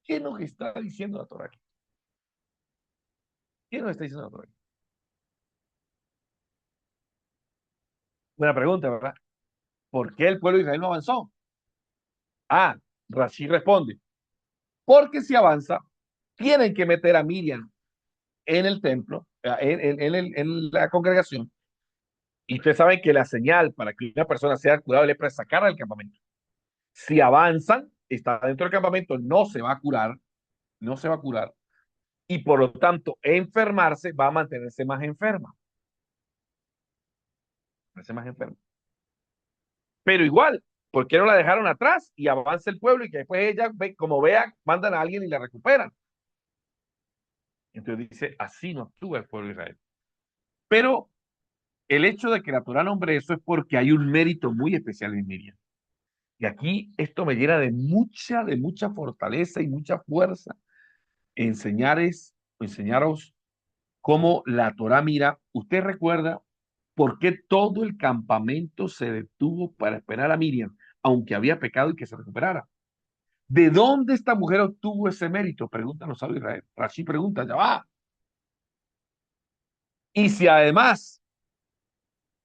¿Qué nos está diciendo la Torá aquí? ¿Qué nos está diciendo la Torá aquí? Buena pregunta, ¿verdad? ¿Por qué el pueblo de Israel no avanzó? Ah, Rashi responde, porque si avanza, tienen que meter a Miriam en el templo, en la congregación, y ustedes saben que la señal para que una persona sea curada es sacarla del campamento. Si avanzan, está dentro del campamento, no se va a curar, no se va a curar, y por lo tanto, enfermarse va a mantenerse más enferma, más enferma. Pero igual, ¿por qué no la dejaron atrás y avanza el pueblo y que después ella, como vea, mandan a alguien y la recuperan? Entonces dice, así no actúa el pueblo de Israel. Pero el hecho de que la Torah nombre eso es porque hay un mérito muy especial en Miriam. Y aquí esto me llena de mucha fortaleza y mucha fuerza. Enseñaros cómo la Torá mira. Usted recuerda por qué todo el campamento se detuvo para esperar a Miriam, aunque había pecado y que se recuperara. ¿De dónde esta mujer obtuvo ese mérito? Pregunta los sabios de Israel. Rashi pregunta, ya va. Y si además,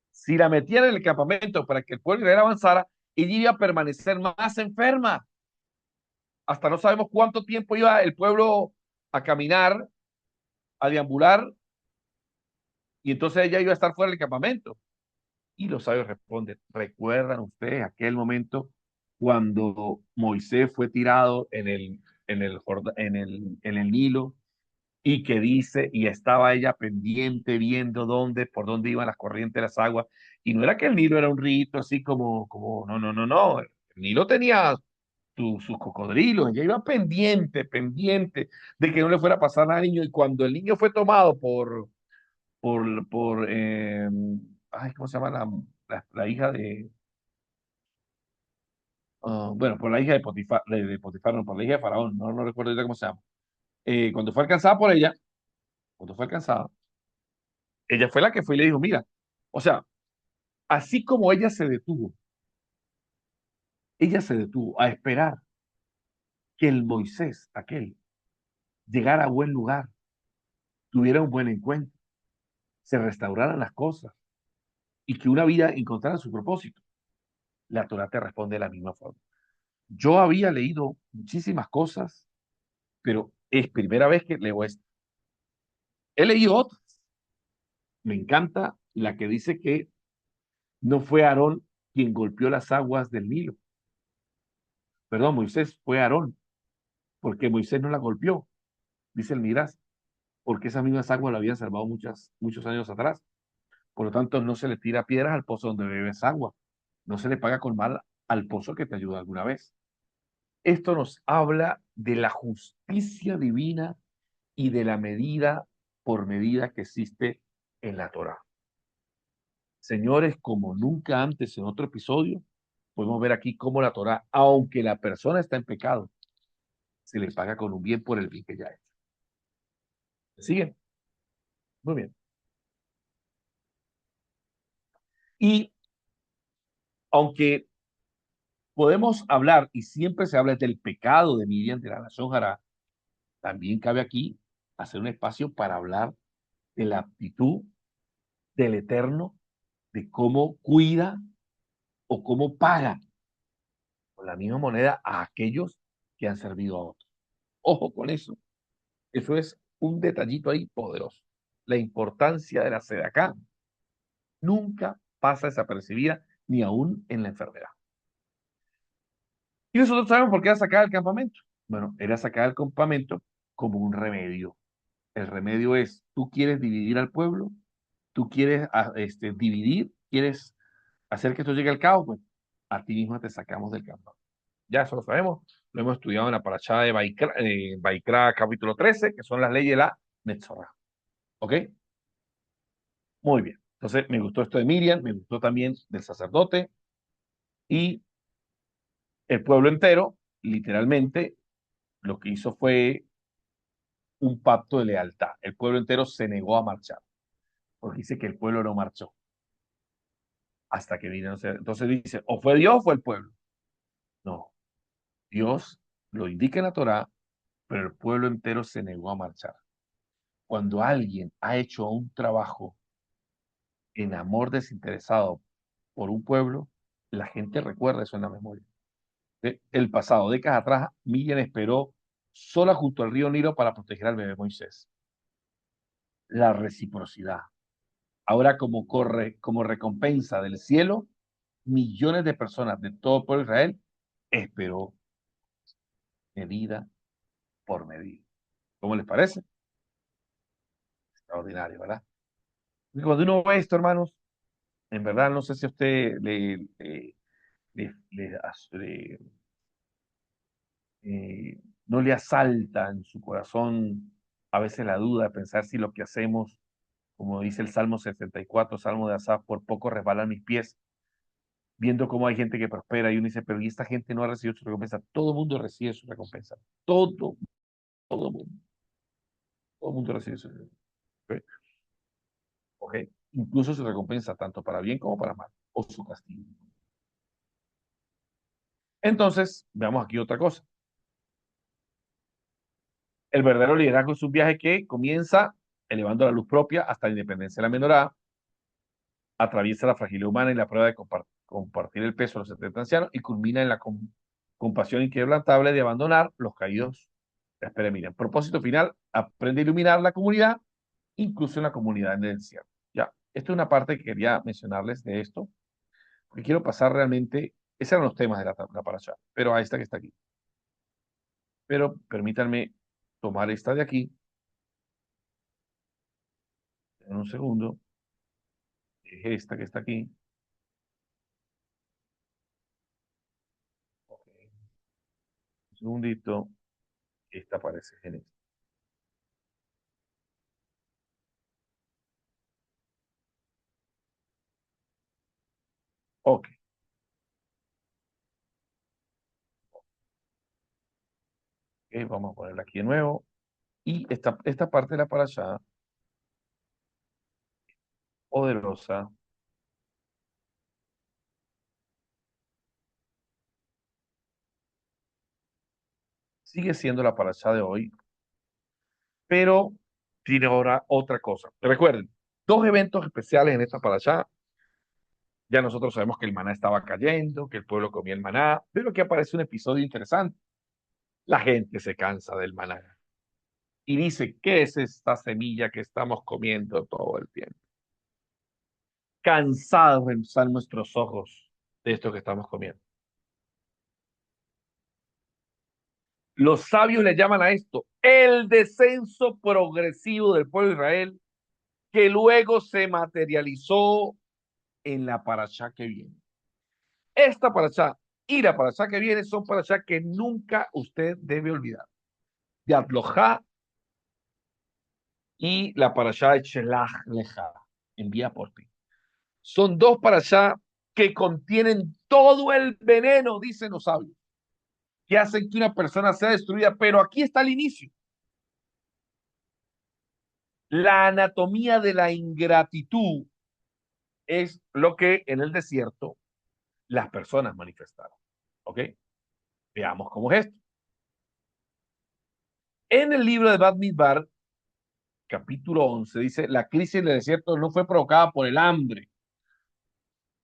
si la metían en el campamento para que el pueblo de Israel avanzara, ella iba a permanecer más enferma. Hasta no sabemos cuánto tiempo iba el pueblo a caminar, a deambular, y entonces ella iba a estar fuera del campamento. Y los sabios responden, ¿recuerdan ustedes aquel momento cuando Moisés fue tirado en el Nilo y que dice, y estaba ella pendiente viendo por dónde iban las corrientes de las aguas? Y no era que el Nilo era un rito así no, no, no, no. El Nilo tenía sus cocodrilos, ella iba pendiente de que no le fuera a pasar al niño. Y cuando el niño fue tomado por ay, ¿cómo se llama la hija de, bueno, por la hija de Potifar, de Potifar, no, por la hija de Faraón, no recuerdo ahorita cómo se llama. Cuando fue alcanzada por ella, cuando fue alcanzada, ella fue la que fue y le dijo, mira, o sea, así como ella se detuvo a esperar que el Moisés, aquel, llegara a buen lugar, tuviera un buen encuentro, se restauraran las cosas y que una vida encontrara su propósito. La Torah te responde de la misma forma. Yo había leído muchísimas cosas, pero es primera vez que leo esto. He leído otras. Me encanta la que dice que no fue Aarón quien golpeó las aguas del Nilo. Perdón, Moisés fue Aarón, porque Moisés no la golpeó, dice el Midrash, porque esas mismas aguas la habían salvado muchos años atrás. Por lo tanto, no se le tira piedras al pozo donde bebes agua. No se le paga con mal al pozo que te ayuda alguna vez. Esto nos habla de la justicia divina y de la medida por medida que existe en la Torah. Señores, como nunca antes en otro episodio, podemos ver aquí cómo la Torah, aunque la persona está en pecado, se le paga con un bien por el bien que ya ha hecho. ¿Me siguen? Muy bien. Y aunque podemos hablar, y siempre se habla del pecado de Miriam, de la nación Jará, también cabe aquí hacer un espacio para hablar de la actitud del Eterno, de cómo cuida o cómo paga con la misma moneda a aquellos que han servido a otros. Ojo con eso. Eso es un detallito ahí poderoso. La importancia de la sede acá nunca pasa desapercibida, ni aún en la enfermedad. Y nosotros sabemos por qué era sacada del campamento. Bueno, era sacada del campamento como un remedio. El remedio es, tú quieres dividir al pueblo, tú quieres dividir, quieres hacer que esto llegue al caos, pues a ti mismo te sacamos del campamento. Ya eso lo sabemos, lo hemos estudiado en la parashá de Baikra capítulo 13, que son las leyes de la Metzorah. ¿Ok? Muy bien. Entonces, me gustó esto de Miriam, me gustó también del sacerdote y el pueblo entero, literalmente, lo que hizo fue un pacto de lealtad. El pueblo entero se negó a marchar, porque dice que el pueblo no marchó hasta que vino. Entonces dice, o fue Dios o fue el pueblo. No, Dios lo indica en la Torá, pero el pueblo entero se negó a marchar. Cuando alguien ha hecho un trabajo en amor desinteresado por un pueblo, la gente recuerda eso en la memoria. El pasado, décadas atrás, Miriam esperó sola junto al río Nilo para proteger al bebé Moisés. La reciprocidad. Ahora como recompensa del cielo, millones de personas de todo el pueblo de Israel esperó medida por medida. ¿Cómo les parece? Extraordinario, ¿verdad? Y cuando uno ve esto, hermanos, en verdad no sé si a usted le no le asalta en su corazón a veces la duda de pensar si lo que hacemos, como dice el Salmo 74, Salmo de Asaf, por poco resbalan mis pies. viendo cómo hay gente que prospera y uno dice, pero ¿y esta gente no ha recibido su recompensa? Todo el mundo recibe su recompensa. Todo el mundo. Todo el mundo recibe su recompensa. ¿Ok? ¿Ok? Incluso su recompensa, tanto para bien como para mal, o su castigo. Entonces, veamos aquí otra cosa. El verdadero liderazgo es un viaje que comienza elevando la luz propia hasta la independencia de la menorá, atraviesa la fragilidad humana y la prueba de compartir el peso de los 70 ancianos y culmina en la compasión inquebrantable de abandonar los caídos. Espera, mira, propósito final, aprende a iluminar la comunidad, incluso en la comunidad en el desierto. Ya, esto es una parte que quería mencionarles de esto, porque quiero pasar realmente, esos eran los temas de la parasha, pero a esta que está aquí. Pero permítanme tomar esta de aquí, en un segundo, es esta que está aquí. Ok, un segundito, esta aparece en esta. Ok, ok, vamos a ponerla aquí de nuevo. Y esta parte de la parasha, poderosa, sigue siendo la parasha de hoy, pero tiene ahora otra cosa. Recuerden, dos eventos especiales en esta parasha. Ya nosotros sabemos que el maná estaba cayendo, que el pueblo comía el maná, pero que aparece un episodio interesante. La gente se cansa del maná y dice, ¿qué es esta semilla que estamos comiendo todo el tiempo? Cansados de usar nuestros ojos de esto que estamos comiendo. Los sabios le llaman a esto el descenso progresivo del pueblo de Israel, que luego se materializó en la parashá que viene. Esta parashá y la parashá que viene son parashá que nunca usted debe olvidar. De Atlojá y la parashá de Shelach Leja, envía por ti. Son dos parashá que contienen todo el veneno, dicen los sabios, que hacen que una persona sea destruida, pero aquí está el inicio. La anatomía de la ingratitud es lo que en el desierto las personas manifestaron. ¿Ok? Veamos cómo es esto. En el libro de Bad Midbar, capítulo 11, dice, la crisis en el desierto no fue provocada por el hambre,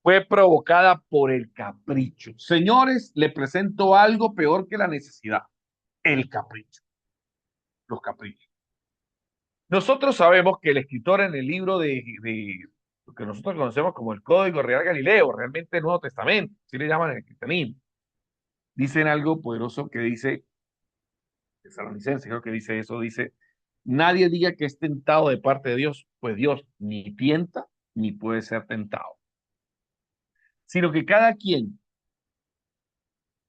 fue provocada por el capricho. Señores, le presento algo peor que la necesidad, el capricho, los caprichos. Nosotros sabemos que el escritor en el libro de lo que nosotros conocemos como el Código Real Galileo, realmente el Nuevo Testamento, así le llaman en el cristianismo, dicen algo poderoso que dice, Tesalonicenses creo que dice eso, dice, nadie diga que es tentado de parte de Dios, pues Dios ni tienta ni puede ser tentado, sino que cada quien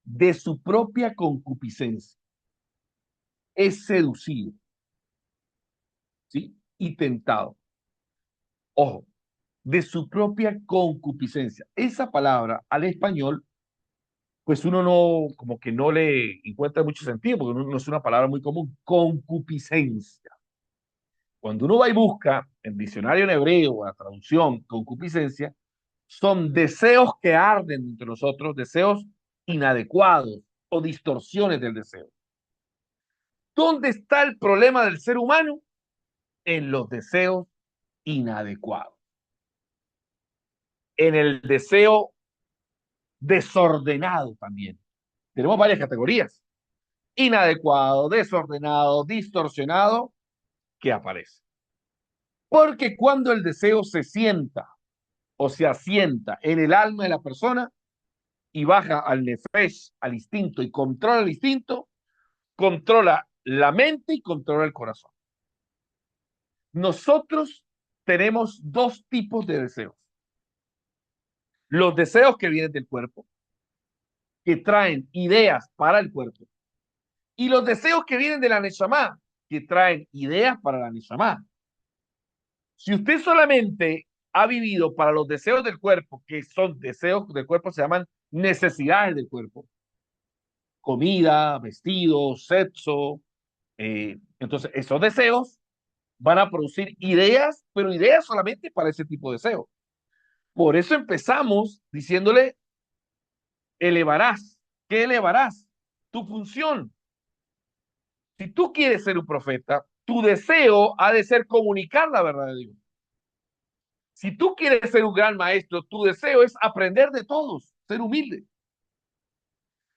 de su propia concupiscencia es seducido, ¿sí? Y tentado. Ojo, de su propia concupiscencia. Esa palabra al español, pues uno no, como que no le encuentra mucho sentido, porque no es una palabra muy común. Concupiscencia. Cuando uno va y busca en diccionario en hebreo, la traducción, concupiscencia, son deseos que arden entre nosotros, deseos inadecuados o distorsiones del deseo. ¿Dónde está el problema del ser humano? En los deseos inadecuados, en el deseo desordenado también. Tenemos varias categorías. Inadecuado, desordenado, distorsionado, que aparece. Porque cuando el deseo se sienta o se asienta en el alma de la persona y baja al nefesh, al instinto, y controla el instinto, controla la mente y controla el corazón. Nosotros tenemos dos tipos de deseos. Los deseos que vienen del cuerpo, que traen ideas para el cuerpo, y los deseos que vienen de la Neshama, que traen ideas para la Neshama. Si usted solamente ha vivido para los deseos del cuerpo, que son deseos del cuerpo, se llaman necesidades del cuerpo. Comida, vestido, sexo. Entonces, esos deseos van a producir ideas, pero ideas solamente para ese tipo de deseo. Por eso empezamos diciéndole, elevarás. ¿Qué elevarás? Tu función. Si tú quieres ser un profeta, tu deseo ha de ser comunicar la verdad de Dios. Si tú quieres ser un gran maestro, tu deseo es aprender de todos, ser humilde.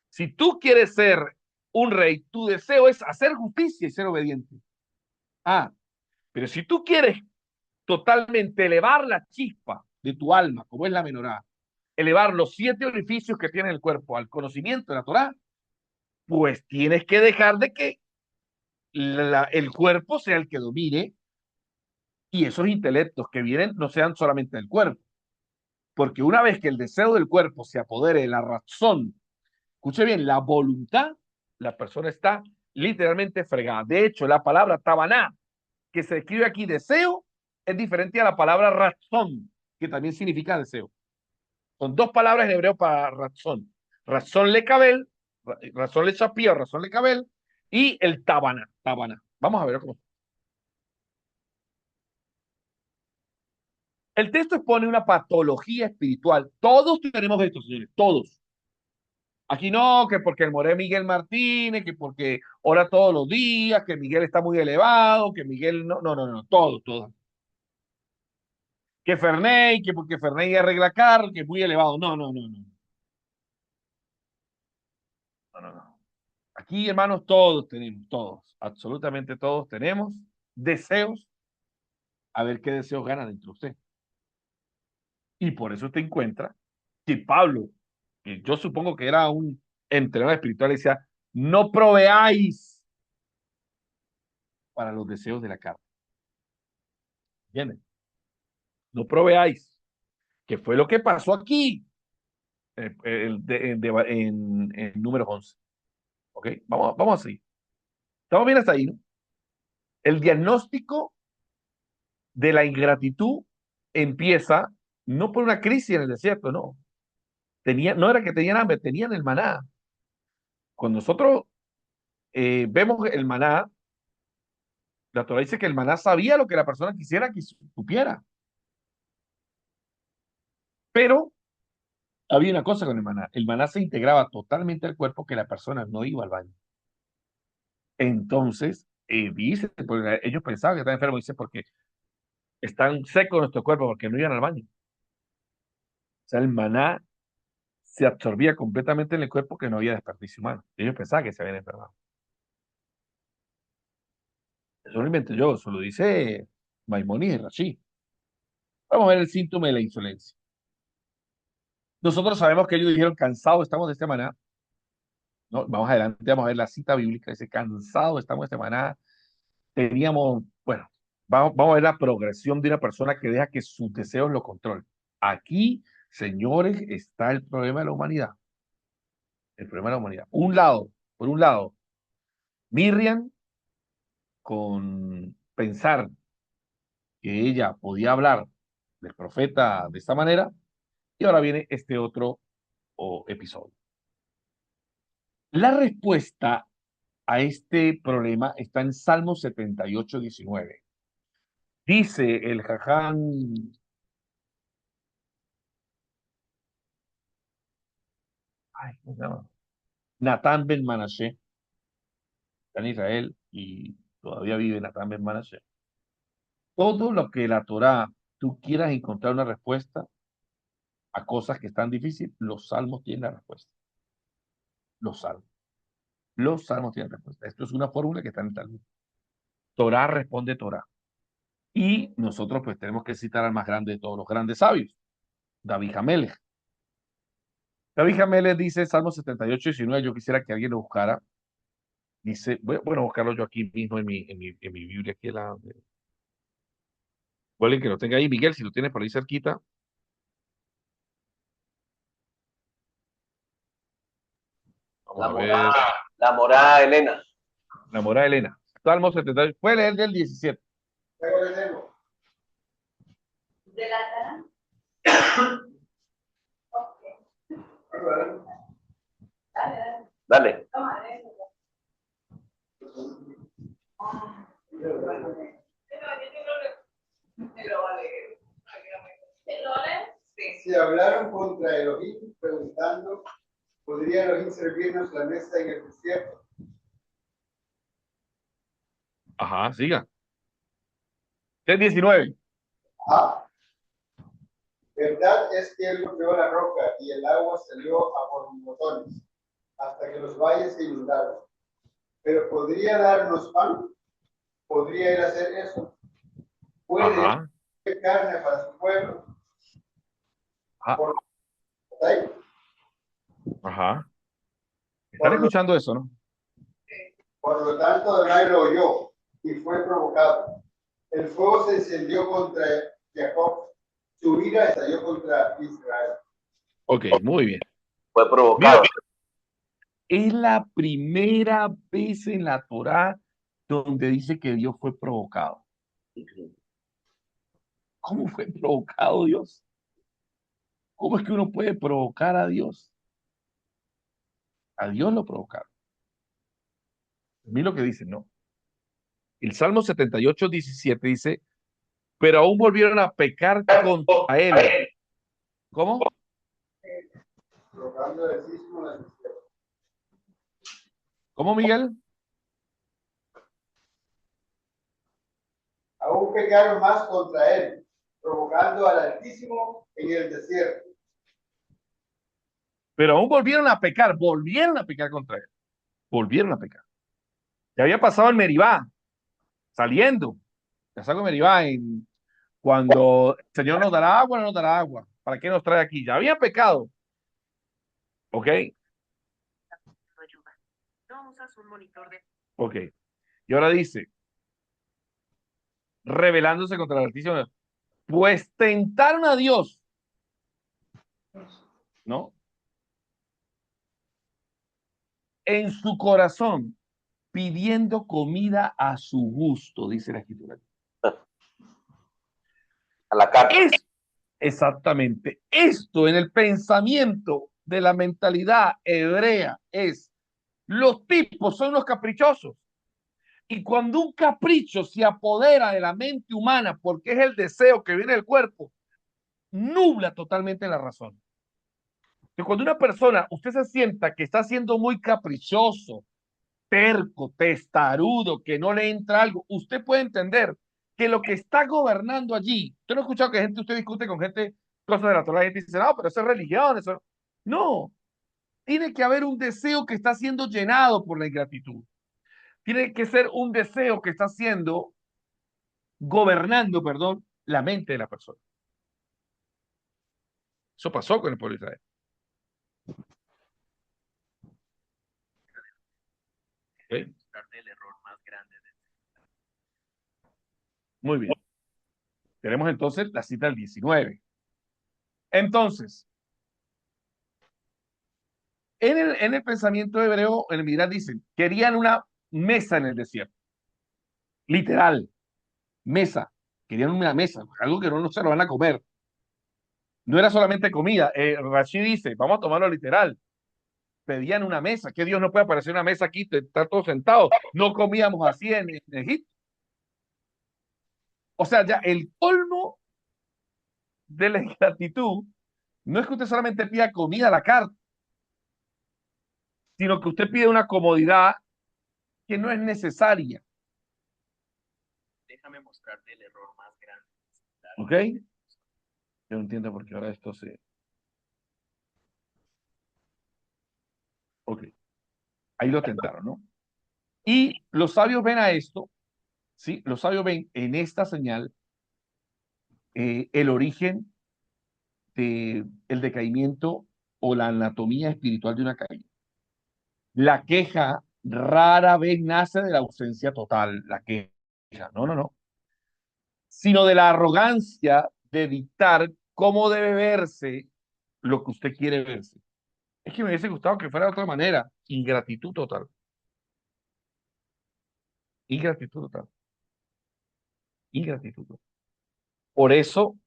Si tú quieres ser un rey, tu deseo es hacer justicia y ser obediente. Ah, pero si tú quieres totalmente elevar la chispa de tu alma, como es la menorá, elevar los 7 orificios que tiene el cuerpo al conocimiento de la Torah, pues tienes que dejar de que el cuerpo sea el que domine y esos intelectos que vienen no sean solamente del cuerpo. Porque una vez que el deseo del cuerpo se apodere de la razón, escuche bien, la voluntad, la persona está literalmente fregada. De hecho, la palabra tabaná, que se escribe aquí deseo, es diferente a la palabra razón, que también significa deseo. Son dos palabras en hebreo para razón. Razón le cabel, razón le chapía, razón le cabel, y el tabaná, tabaná. Vamos a ver cómo. El texto expone una patología espiritual. Todos tenemos esto, señores, todos. Aquí no, que porque el Moré Miguel Martínez, que porque ora todos los días, que Miguel está muy elevado, que Miguel no, no, no, no, todos, todos. Que Ferney, que porque Ferney arregla carro, que es muy elevado. No, no, no, no, no, no, no. Aquí, hermanos, todos tenemos, todos, absolutamente todos tenemos deseos, a ver qué deseos gana dentro de usted. Y por eso te encuentra que Pablo, que yo supongo que era un entrenador espiritual, decía, no proveáis para los deseos de la carne. ¿Entienden? No proveáis. ¿Qué fue lo que pasó aquí? En número 11. ¿Ok? Vamos así. Estamos bien hasta ahí, ¿no? El diagnóstico de la ingratitud empieza no por una crisis en el desierto, no. No era que tenían hambre, tenían el maná. Cuando nosotros vemos el maná, la Torah dice que el maná sabía lo que la persona quisiera que supiera. Pero había una cosa con el maná. El maná se integraba totalmente al cuerpo que la persona no iba al baño. Entonces, dice, porque ellos pensaban que estaban enfermos, dice, porque están secos nuestro cuerpo, porque no iban al baño. O sea, el maná se absorbía completamente en el cuerpo que no había desperdicio humano. Ellos pensaban que se habían enfermado. Eso no lo inventé yo, eso lo dice Maimónides, Rashi. Vamos a ver el síntoma de la insolencia. Nosotros sabemos que ellos dijeron, cansados estamos de este maná. No, vamos adelante, vamos a ver la cita bíblica, dice, cansados estamos de este maná. Teníamos, bueno, vamos a ver la progresión de una persona que deja que sus deseos lo controlen. Aquí, señores, está el problema de la humanidad. El problema de la humanidad. Por un lado, Miriam, con pensar que ella podía hablar del profeta de esta manera, y ahora viene este otro episodio. La respuesta a este problema está en Salmo 78:19. Dice el Jaján, ay, ¿cómo se llama? Natán ben Manashe, está en Israel y todavía vive Natán ben Manashe. Todo lo que la Torá tú quieras encontrar una respuesta a cosas que están difíciles, los salmos tienen la respuesta. Los salmos. Los salmos tienen respuesta. Esto es una fórmula que está en el Talmud. Torá responde Torá. Y nosotros pues tenemos que citar al más grande de todos los grandes sabios, David Hamelech. David Hamelech dice, Salmo 78:19, yo quisiera que alguien lo buscara. Dice, bueno, buscarlo yo aquí mismo en mi Biblia, aquí alguien que lo tenga ahí, Miguel, si lo tienes por ahí cerquita. Vamos a ver, La morada Elena. la mora de Elena. Salmo 78, puede leer del 17. Dale. Si hablaron contra Elohim preguntando, ¿podría Elohim servirnos la mesa en el desierto? Ajá, siga. 19. Ah, verdad es que él golpeó la roca y el agua salió a borbotones hasta que los valles se inundaron. Pero ¿podría darnos pan? ¿Podría él hacer eso? ¿Puede Ajá. hacer carne para su pueblo? Ajá. Por, ¿sí? Ajá. ¿Están escuchando eso, no? Por lo tanto, Adonai lo oyó y fue provocado. El fuego se encendió contra Jacob, su ira estalló contra Israel. Ok, muy bien. Fue provocado. Mira, es la primera vez en la Torá donde dice que Dios fue provocado. ¿Cómo fue provocado Dios? ¿Cómo es que uno puede provocar a Dios? A Dios lo provocaron. Mira lo que dice, ¿no? El Salmo 78:17 dice, pero aún volvieron a pecar contra él. ¿Cómo? Provocando el sismo en el desierto. ¿Cómo, Miguel? Aún pecaron más contra él, provocando al Altísimo en el desierto. Pero aún volvieron a pecar contra él. Volvieron a pecar. Ya había pasado en Meribá, saliendo. Ya salgo en Meribá cuando el Señor nos dará agua, no nos dará agua. ¿Para qué nos trae aquí? Ya había pecado. ¿Ok? Ok. Y ahora dice, rebelándose contra el Altísimo, pues tentaron a Dios, ¿no? En su corazón, pidiendo comida a su gusto, dice la Escritura. A la carta. Es exactamente esto en el pensamiento de la mentalidad hebrea es, los tipos son los caprichosos. Y cuando un capricho se apodera de la mente humana porque es el deseo que viene del cuerpo, nubla totalmente la razón. Que cuando una persona, usted se sienta que está siendo muy caprichoso, terco, testarudo, que no le entra algo, usted puede entender que lo que está gobernando allí, usted no ha escuchado que gente, usted discute con gente, cosas de la Torah, y gente dice, no, pero eso es religión, eso. No, tiene que haber un deseo que está siendo llenado por la ingratitud. Tiene que ser un deseo que está siendo gobernando, perdón, la mente de la persona. Eso pasó con el pueblo de Israel. ¿Okay? Muy bien. Tenemos entonces la cita del 19. Entonces, en el pensamiento hebreo, en el Midrash dicen, querían una mesa en el desierto. Literal, mesa. Querían una mesa, algo que no se lo van a comer. No era solamente comida. Rashi dice, vamos a tomarlo literal. Pedían una mesa. Que Dios no puede aparecer una mesa aquí, estar todos sentados. No comíamos así en Egipto. O sea, ya el colmo de la ingratitud no es que usted solamente pida comida a la carta, sino que usted pide una comodidad que no es necesaria. Déjame mostrarte el error más grande. ¿Ok? Yo no entiendo por qué ahora esto se... Ok, ahí lo tentaron, ¿no? Y los sabios ven a esto, ¿sí? Los sabios ven en esta señal el origen del decaimiento o la anatomía espiritual de una caída. La queja rara vez nace de la ausencia total, la queja, no, no, no, sino de la arrogancia de dictar cómo debe verse lo que usted quiere verse. Es que me hubiese gustado que fuera de otra manera. Ingratitud total. Ingratitud total. Ingratitud total. Por eso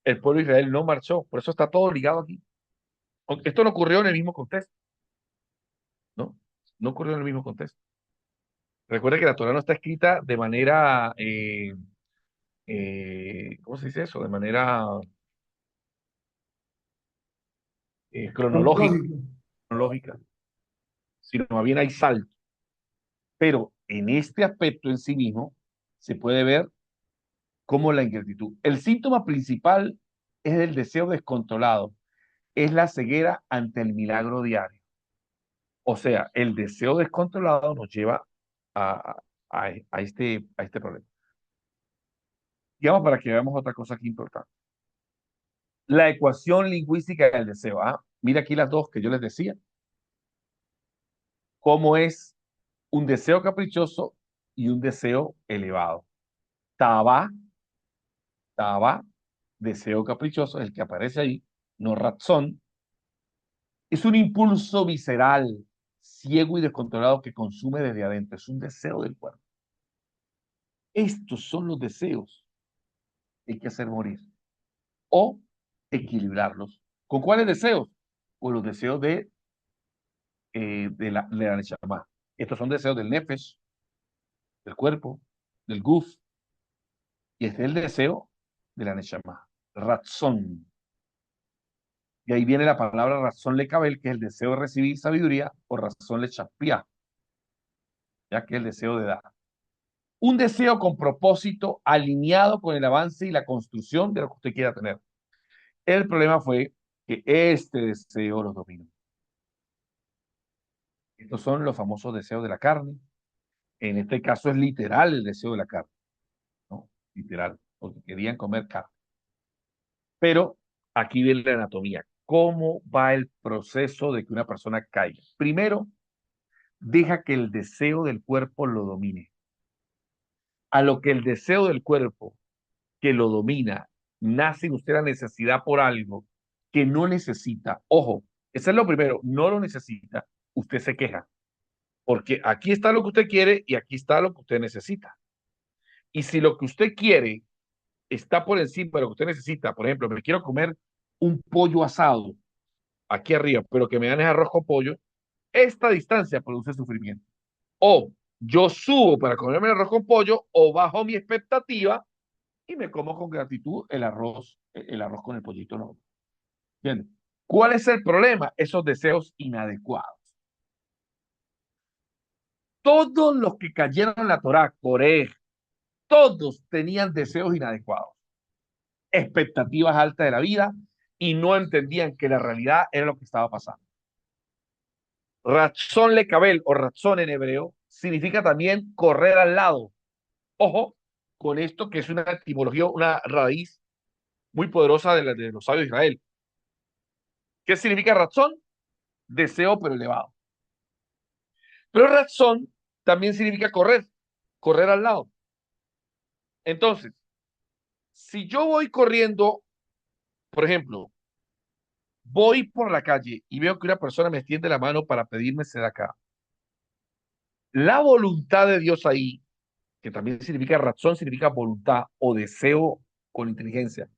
el pueblo de Israel no marchó. Por eso está todo ligado aquí. Aunque esto no ocurrió en el mismo contexto, ¿no? No ocurrió en el mismo contexto. Recuerda que la Torah no está escrita de manera, ¿cómo se dice eso? De manera cronológica, Cronológico. cronológica, sino más bien hay saltos. Pero en este aspecto en sí mismo se puede ver como la ingratitud. El síntoma principal es el deseo descontrolado, es la ceguera ante el milagro diario. O sea, el deseo descontrolado nos lleva a, a este problema. Digamos para que veamos otra cosa aquí importante. La ecuación lingüística del deseo. ¿Ah? Mira aquí las dos que yo les decía. Cómo es un deseo caprichoso y un deseo elevado. Taba, taba, deseo caprichoso, el que aparece ahí, no razón, es un impulso visceral, ciego y descontrolado que consume desde adentro. Es un deseo del cuerpo. Estos son los deseos que hay que hacer morir o equilibrarlos. ¿Con cuáles deseos? Con los deseos de la Neshama. Estos son deseos del nefesh, del cuerpo, del guf, y este es el deseo de la Neshama. Ratzón. Y ahí viene la palabra razón le cabel, que es el deseo de recibir sabiduría, o razón le chapia, ya que es el deseo de dar. Un deseo con propósito alineado con el avance y la construcción de lo que usted quiera tener. El problema fue que este deseo los dominó. Estos son los famosos deseos de la carne. En este caso es literal el deseo de la carne, ¿no? Literal, porque querían comer carne. Pero aquí viene la anatomía. ¿Cómo va el proceso de que una persona caiga? Primero, deja que el deseo del cuerpo lo domine. A lo que el deseo del cuerpo que lo domina, nace en usted la necesidad por algo que no necesita. Ojo, eso es lo primero, no lo necesita, usted se queja. Porque aquí está lo que usted quiere y aquí está lo que usted necesita. Y si lo que usted quiere está por encima de lo que usted necesita, por ejemplo, me quiero comer un pollo asado aquí arriba, pero que me dan arroz con pollo, esta distancia produce sufrimiento. O yo subo para comerme el arroz con pollo o bajo mi expectativa y me como con gratitud el arroz con el pollito no. ¿Entiendes? ¿Cuál es el problema? Esos deseos inadecuados. Todos los que cayeron en la Torá, Coré, todos tenían deseos inadecuados, expectativas altas de la vida y no entendían que la realidad era lo que estaba pasando. Razón le cabel o razón en hebreo significa también correr al lado. Ojo con esto que es una etimología, una raíz muy poderosa de los sabios de Israel. ¿Qué significa razón? Deseo pero elevado. Pero razón también significa correr, correr al lado. Entonces, si yo voy corriendo, por ejemplo, voy por la calle y veo que una persona me extiende la mano para pedirme acá. La voluntad de Dios ahí, que también significa razón, significa voluntad o deseo con inteligencia.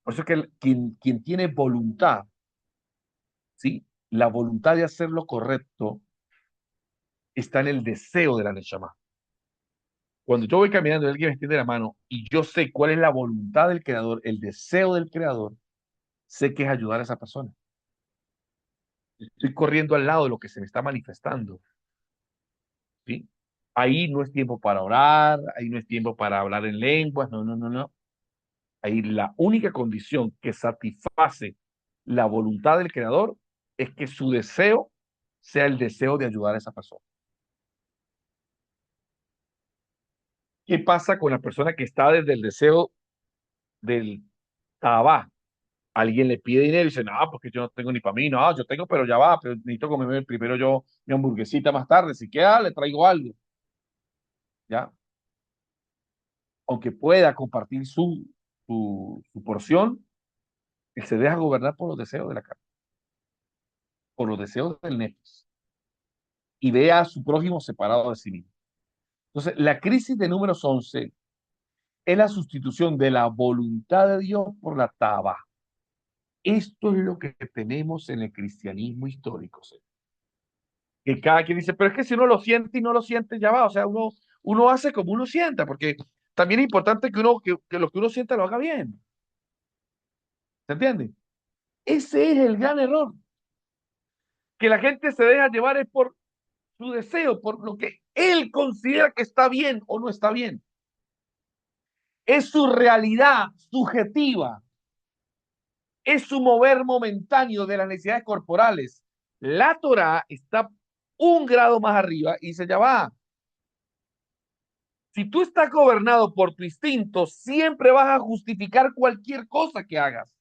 Por eso es que quien tiene voluntad, ¿sí? La voluntad de hacer lo correcto está en el deseo de la Neshama. Cuando yo voy caminando y alguien me extiende la mano y yo sé cuál es la voluntad del creador, el deseo del creador, sé que es ayudar a esa persona. Estoy corriendo al lado de lo que se me está manifestando, ¿sí? Ahí no es tiempo para orar, ahí no es tiempo para hablar en lenguas, no, no, no, no. Ahí la única condición que satisface la voluntad del creador es que su deseo sea el deseo de ayudar a esa persona. ¿Qué pasa con la persona que está desde el deseo del tabá? Alguien le pide dinero y dice, no, porque yo no tengo ni para mí, no, yo tengo, pero ya va, pero necesito comerme primero yo mi hamburguesita más tarde, si queda, le traigo algo, ¿ya? Aunque pueda compartir su porción, él se deja gobernar por los deseos de la carne, por los deseos del nefes, y ve a su prójimo separado de sí mismo. Entonces, la crisis de números 11 es la sustitución de la voluntad de Dios por la taba. Esto es lo que tenemos en el cristianismo histórico, señor. Que cada quien dice, pero es que si uno lo siente y no lo siente, ya va. O sea, uno hace como uno sienta, porque también es importante que lo que uno sienta lo haga bien. ¿Se entiende? Ese es el gran error. Que la gente se deja llevar es por su deseo, por lo que él considera que está bien o no está bien. Es su realidad subjetiva, es su mover momentáneo de las necesidades corporales. La Torá está un grado más arriba y se ya va. Si tú estás gobernado por tu instinto, siempre vas a justificar cualquier cosa que hagas.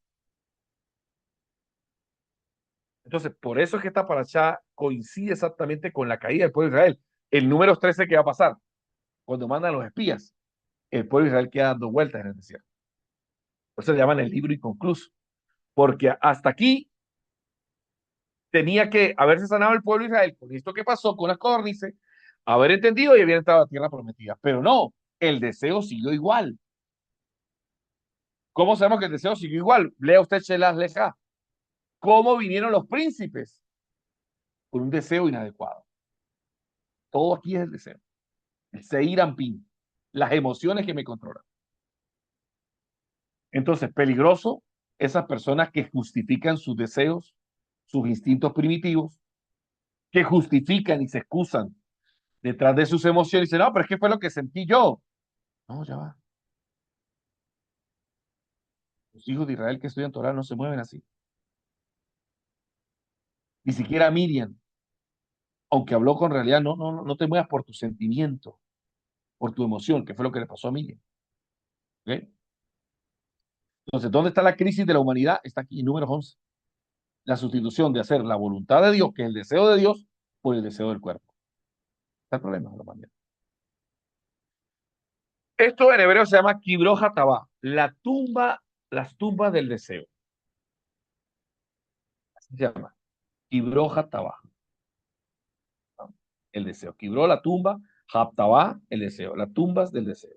Entonces, por eso es que esta parashá coincide exactamente con la caída del pueblo de Israel. El número 13 que va a pasar, cuando mandan los espías, el pueblo de Israel queda dando vueltas en el desierto. Por eso se llaman el libro inconcluso. Porque hasta aquí tenía que haberse sanado el pueblo de Israel con esto que pasó con las codornices, haber entendido y haber entrado a la tierra prometida. Pero no, el deseo siguió igual. ¿Cómo sabemos que el deseo siguió igual? Lea usted Shelah Leja. ¿Cómo vinieron los príncipes? Por un deseo inadecuado. Todo aquí es el deseo. El Seir Ampín. Las emociones que me controlan. Entonces, peligroso esas personas que justifican sus deseos, sus instintos primitivos, que justifican y se excusan detrás de sus emociones y dicen, no, pero es que fue lo que sentí yo. No, ya va. Los hijos de Israel que estudian Torah no se mueven así. Ni siquiera Miriam, aunque habló con realidad, no te muevas por tu sentimiento, por tu emoción, que fue lo que le pasó a Miriam. ¿Ok? Entonces, ¿dónde está la crisis de la humanidad? Está aquí, número 11. La sustitución de hacer la voluntad de Dios, que es el deseo de Dios, por el deseo del cuerpo. Está el problema de la humanidad. Esto en hebreo se llama Kibroja Tabá, las tumbas del deseo. Así se llama. Kibroja Tabá. El deseo. Kibró la tumba, Haptabá, el deseo. Las tumbas del deseo.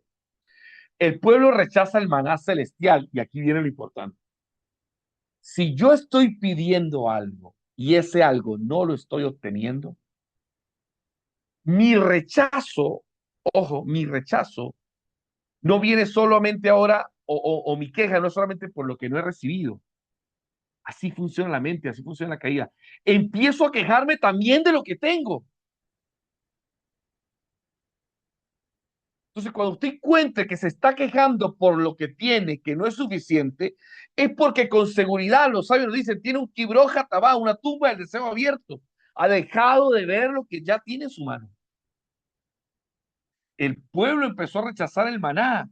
El pueblo rechaza el maná celestial, y aquí viene lo importante. Si yo estoy pidiendo algo y ese algo no lo estoy obteniendo, mi rechazo, ojo, mi rechazo no viene solamente ahora, o mi queja no es solamente por lo que no he recibido. Así funciona la mente, así funciona la caída. Empiezo a quejarme también de lo que tengo. Entonces, cuando usted encuentre que se está quejando por lo que tiene, que no es suficiente, es porque con seguridad los sabios nos dicen, tiene un quibroja tabá, una tumba del deseo abierto. Ha dejado de ver lo que ya tiene en su mano. El pueblo empezó a rechazar el maná.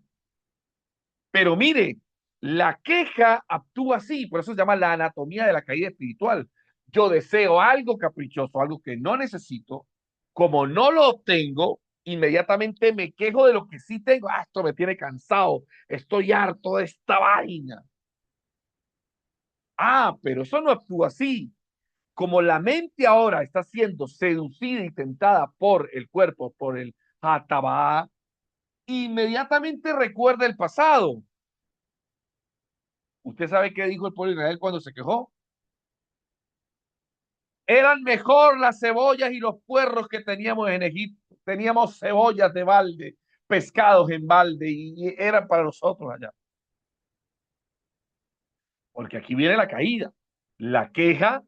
Pero mire, la queja actúa así, por eso se llama la anatomía de la caída espiritual. Yo deseo algo caprichoso, algo que no necesito, como no lo obtengo, inmediatamente me quejo de lo que sí tengo. Ah, esto me tiene cansado, estoy harto de esta vaina. Ah, pero eso no actúa así. Como la mente ahora está siendo seducida y tentada por el cuerpo, por el hatabá, inmediatamente recuerda el pasado. ¿Usted sabe qué dijo el pueblo de Israel cuando se quejó? Eran mejor las cebollas y los puerros que teníamos en Egipto. Teníamos cebollas de balde, pescados en balde y eran para nosotros allá. Porque aquí viene la caída. La queja,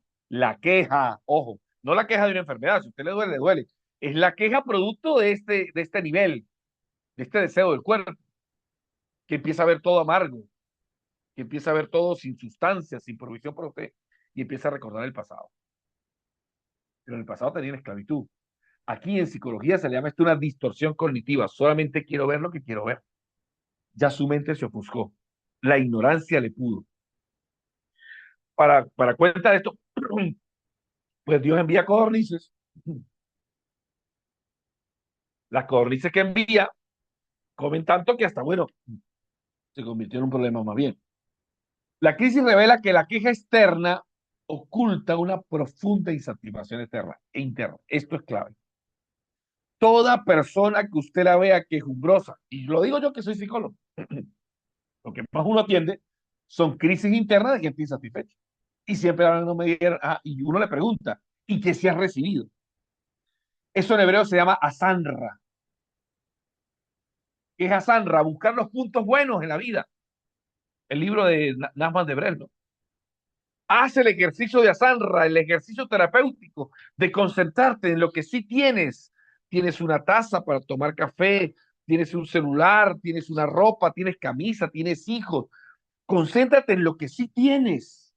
ojo, no la queja de una enfermedad. Si a usted le duele, le duele. Es la queja producto de este nivel, de este deseo del cuerpo, que empieza a ver todo amargo, que empieza a ver todo sin sustancia, sin provisión para usted, y empieza a recordar el pasado. Pero en el pasado tenía la esclavitud. Aquí en psicología se le llama esto una distorsión cognitiva. Solamente quiero ver lo que quiero ver. Ya su mente se ofuscó. La ignorancia le pudo. Para cuenta de esto, pues Dios envía codornices. Las codornices que envía comen tanto que hasta, bueno, se convirtió en un problema más bien. La crisis revela que la queja externa oculta una profunda insatisfacción interna. Esto es clave. Toda persona que usted la vea quejumbrosa, y lo digo yo que soy psicólogo, lo que más uno atiende son crisis internas de gente insatisfecha. Y siempre uno me dijeron, y uno le pregunta, ¿y qué se ha recibido? Eso en hebreo se llama asanra. ¿Qué es asanra? Buscar los puntos buenos en la vida. El libro de Nachman de Breno. Haz el ejercicio de asanra, el ejercicio terapéutico de concentrarte en lo que sí tienes. Tienes una taza para tomar café, tienes un celular, tienes una ropa, tienes camisa, tienes hijos. Concéntrate en lo que sí tienes.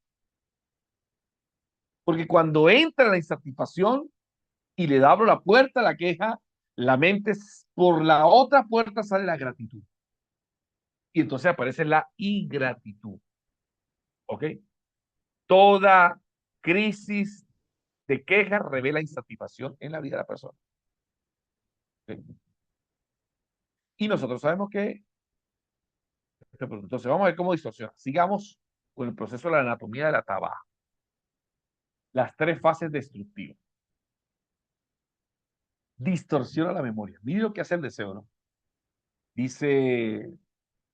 Porque cuando entra la insatisfacción y le abro la puerta a la queja, la mente por la otra puerta sale la gratitud. Y entonces aparece la ingratitud. ¿Ok? Toda crisis de queja revela insatisfacción en la vida de la persona. ¿Ok? Y nosotros sabemos que, entonces vamos a ver cómo distorsiona. Sigamos con el proceso de la anatomía de la tabaja. Las tres fases destructivas. Distorsiona la memoria. Mire lo que hace el deseo, ¿no? Dice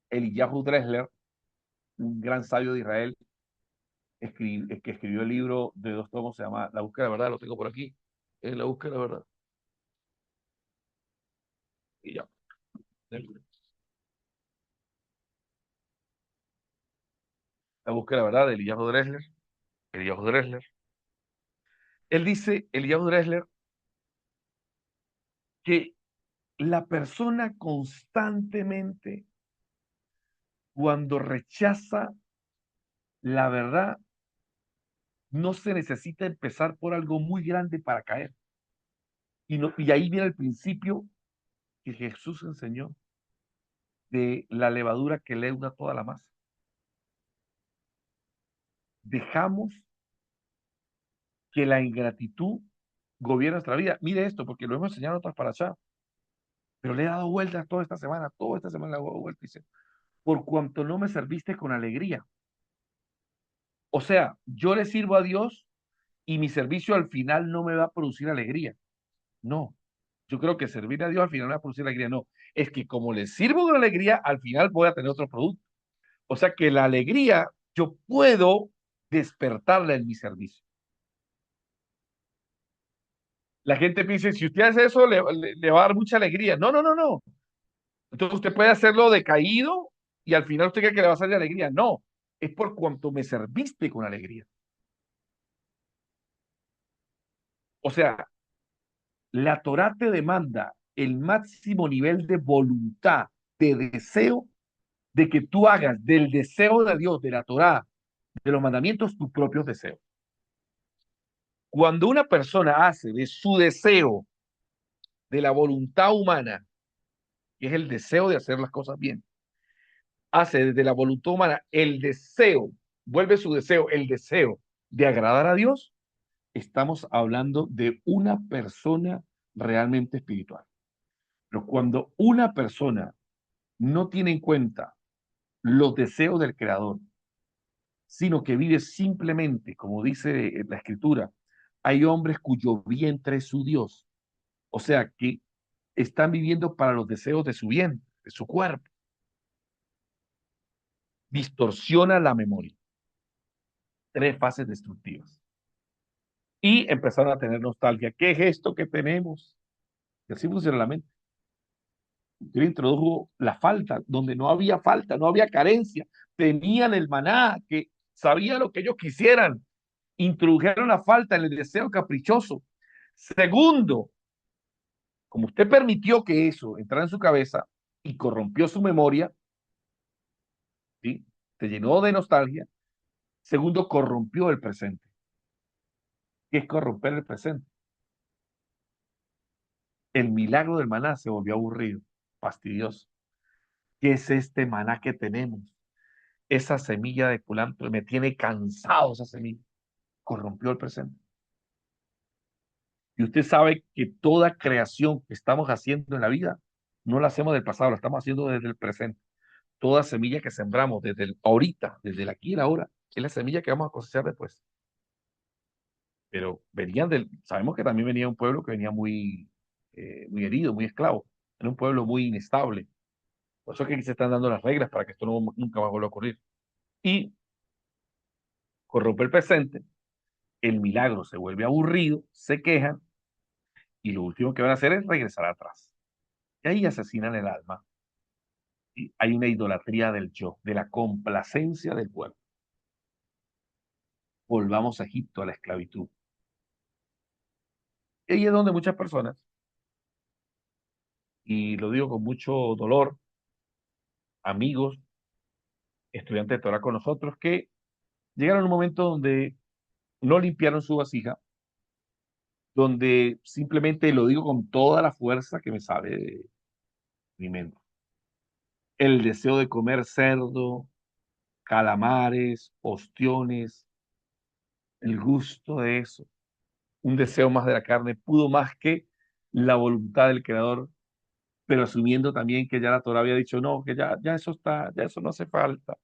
Eliyahu Dresler, un gran sabio de Israel, que escribió el libro de 2 tomos, se llama La búsqueda de la verdad, lo tengo por aquí, La búsqueda de la verdad. Y ya. La búsqueda de la verdad de Eliyahu Dresler. Eliyahu Dresler. Él dice, Eliyahu Dresler, que la persona constantemente, cuando rechaza la verdad, no se necesita empezar por algo muy grande para caer. Y ahí viene el principio que Jesús enseñó de la levadura que leuda toda la masa. Dejamos que la ingratitud gobierne nuestra vida. Mire esto, porque lo hemos enseñado en otras allá, pero le he dado vueltas toda esta semana le he dado vueltas. Dice, por cuanto no me serviste con alegría. O sea, yo le sirvo a Dios y mi servicio al final no me va a producir alegría. No, yo creo que servir a Dios al final no va a producir alegría. No, es que como le sirvo con alegría, al final voy a tener otro producto. O sea que la alegría yo puedo despertarla en mi servicio. La gente piensa, si usted hace eso, le va a dar mucha alegría. No, no, no, no. Entonces usted puede hacerlo decaído y al final usted cree que le va a salir alegría. No, es por cuanto me serviste con alegría. O sea, la Torá te demanda el máximo nivel de voluntad, de deseo, de que tú hagas del deseo de Dios, de la Torá, de los mandamientos, tus propios deseos. Cuando una persona hace de su deseo, de la voluntad humana, que es el deseo de hacer las cosas bien, hace desde la voluntad humana el deseo, vuelve su deseo, el deseo de agradar a Dios, estamos hablando de una persona realmente espiritual. Pero cuando una persona no tiene en cuenta los deseos del Creador, sino que vive simplemente, como dice la Escritura, hay hombres cuyo vientre es su Dios. O sea, que están viviendo para los deseos de su vientre, de su cuerpo. Distorsiona la memoria. Tres fases destructivas. Y empezaron a tener nostalgia. ¿Qué es esto que tenemos? Y así funciona la mente. Él introdujo la falta, donde no había falta, no había carencia. Tenían el maná, que sabía lo que ellos quisieran. Introdujeron la falta en el deseo caprichoso. Segundo, como usted permitió que eso entrara en su cabeza y corrompió su memoria, ¿sí? Se llenó de nostalgia. Segundo, corrompió el presente. ¿Qué es corromper el presente? El milagro del maná se volvió aburrido, fastidioso. ¿Qué es este maná que tenemos? Esa semilla de culantro me tiene cansado, esa semilla. Corrompió el presente. Y usted sabe que toda creación que estamos haciendo en la vida, no la hacemos del pasado, la estamos haciendo desde el presente. Toda semilla que sembramos desde el ahorita, desde el aquí y el ahora, es la semilla que vamos a cosechar después. Pero sabemos que también venía un pueblo que venía muy muy herido, muy esclavo, en un pueblo muy inestable. Por eso es que aquí se están dando las reglas para que esto nunca más vuelva a ocurrir. Y corrompe el presente, el milagro se vuelve aburrido, se quejan y lo último que van a hacer es regresar atrás. Y ahí asesinan el alma. Y hay una idolatría del yo, de la complacencia del pueblo. Volvamos a Egipto, a la esclavitud. Y ahí es donde muchas personas, y lo digo con mucho dolor, amigos, estudiantes de Torah con nosotros, que llegaron a un momento donde no limpiaron su vasija, donde simplemente lo digo con toda la fuerza que me sale de mi mente. El deseo de comer cerdo, calamares, ostiones, el gusto de eso, un deseo más de la carne, pudo más que la voluntad del Creador, pero asumiendo también que ya la Torah había dicho, no, que ya eso está, ya eso no hace falta,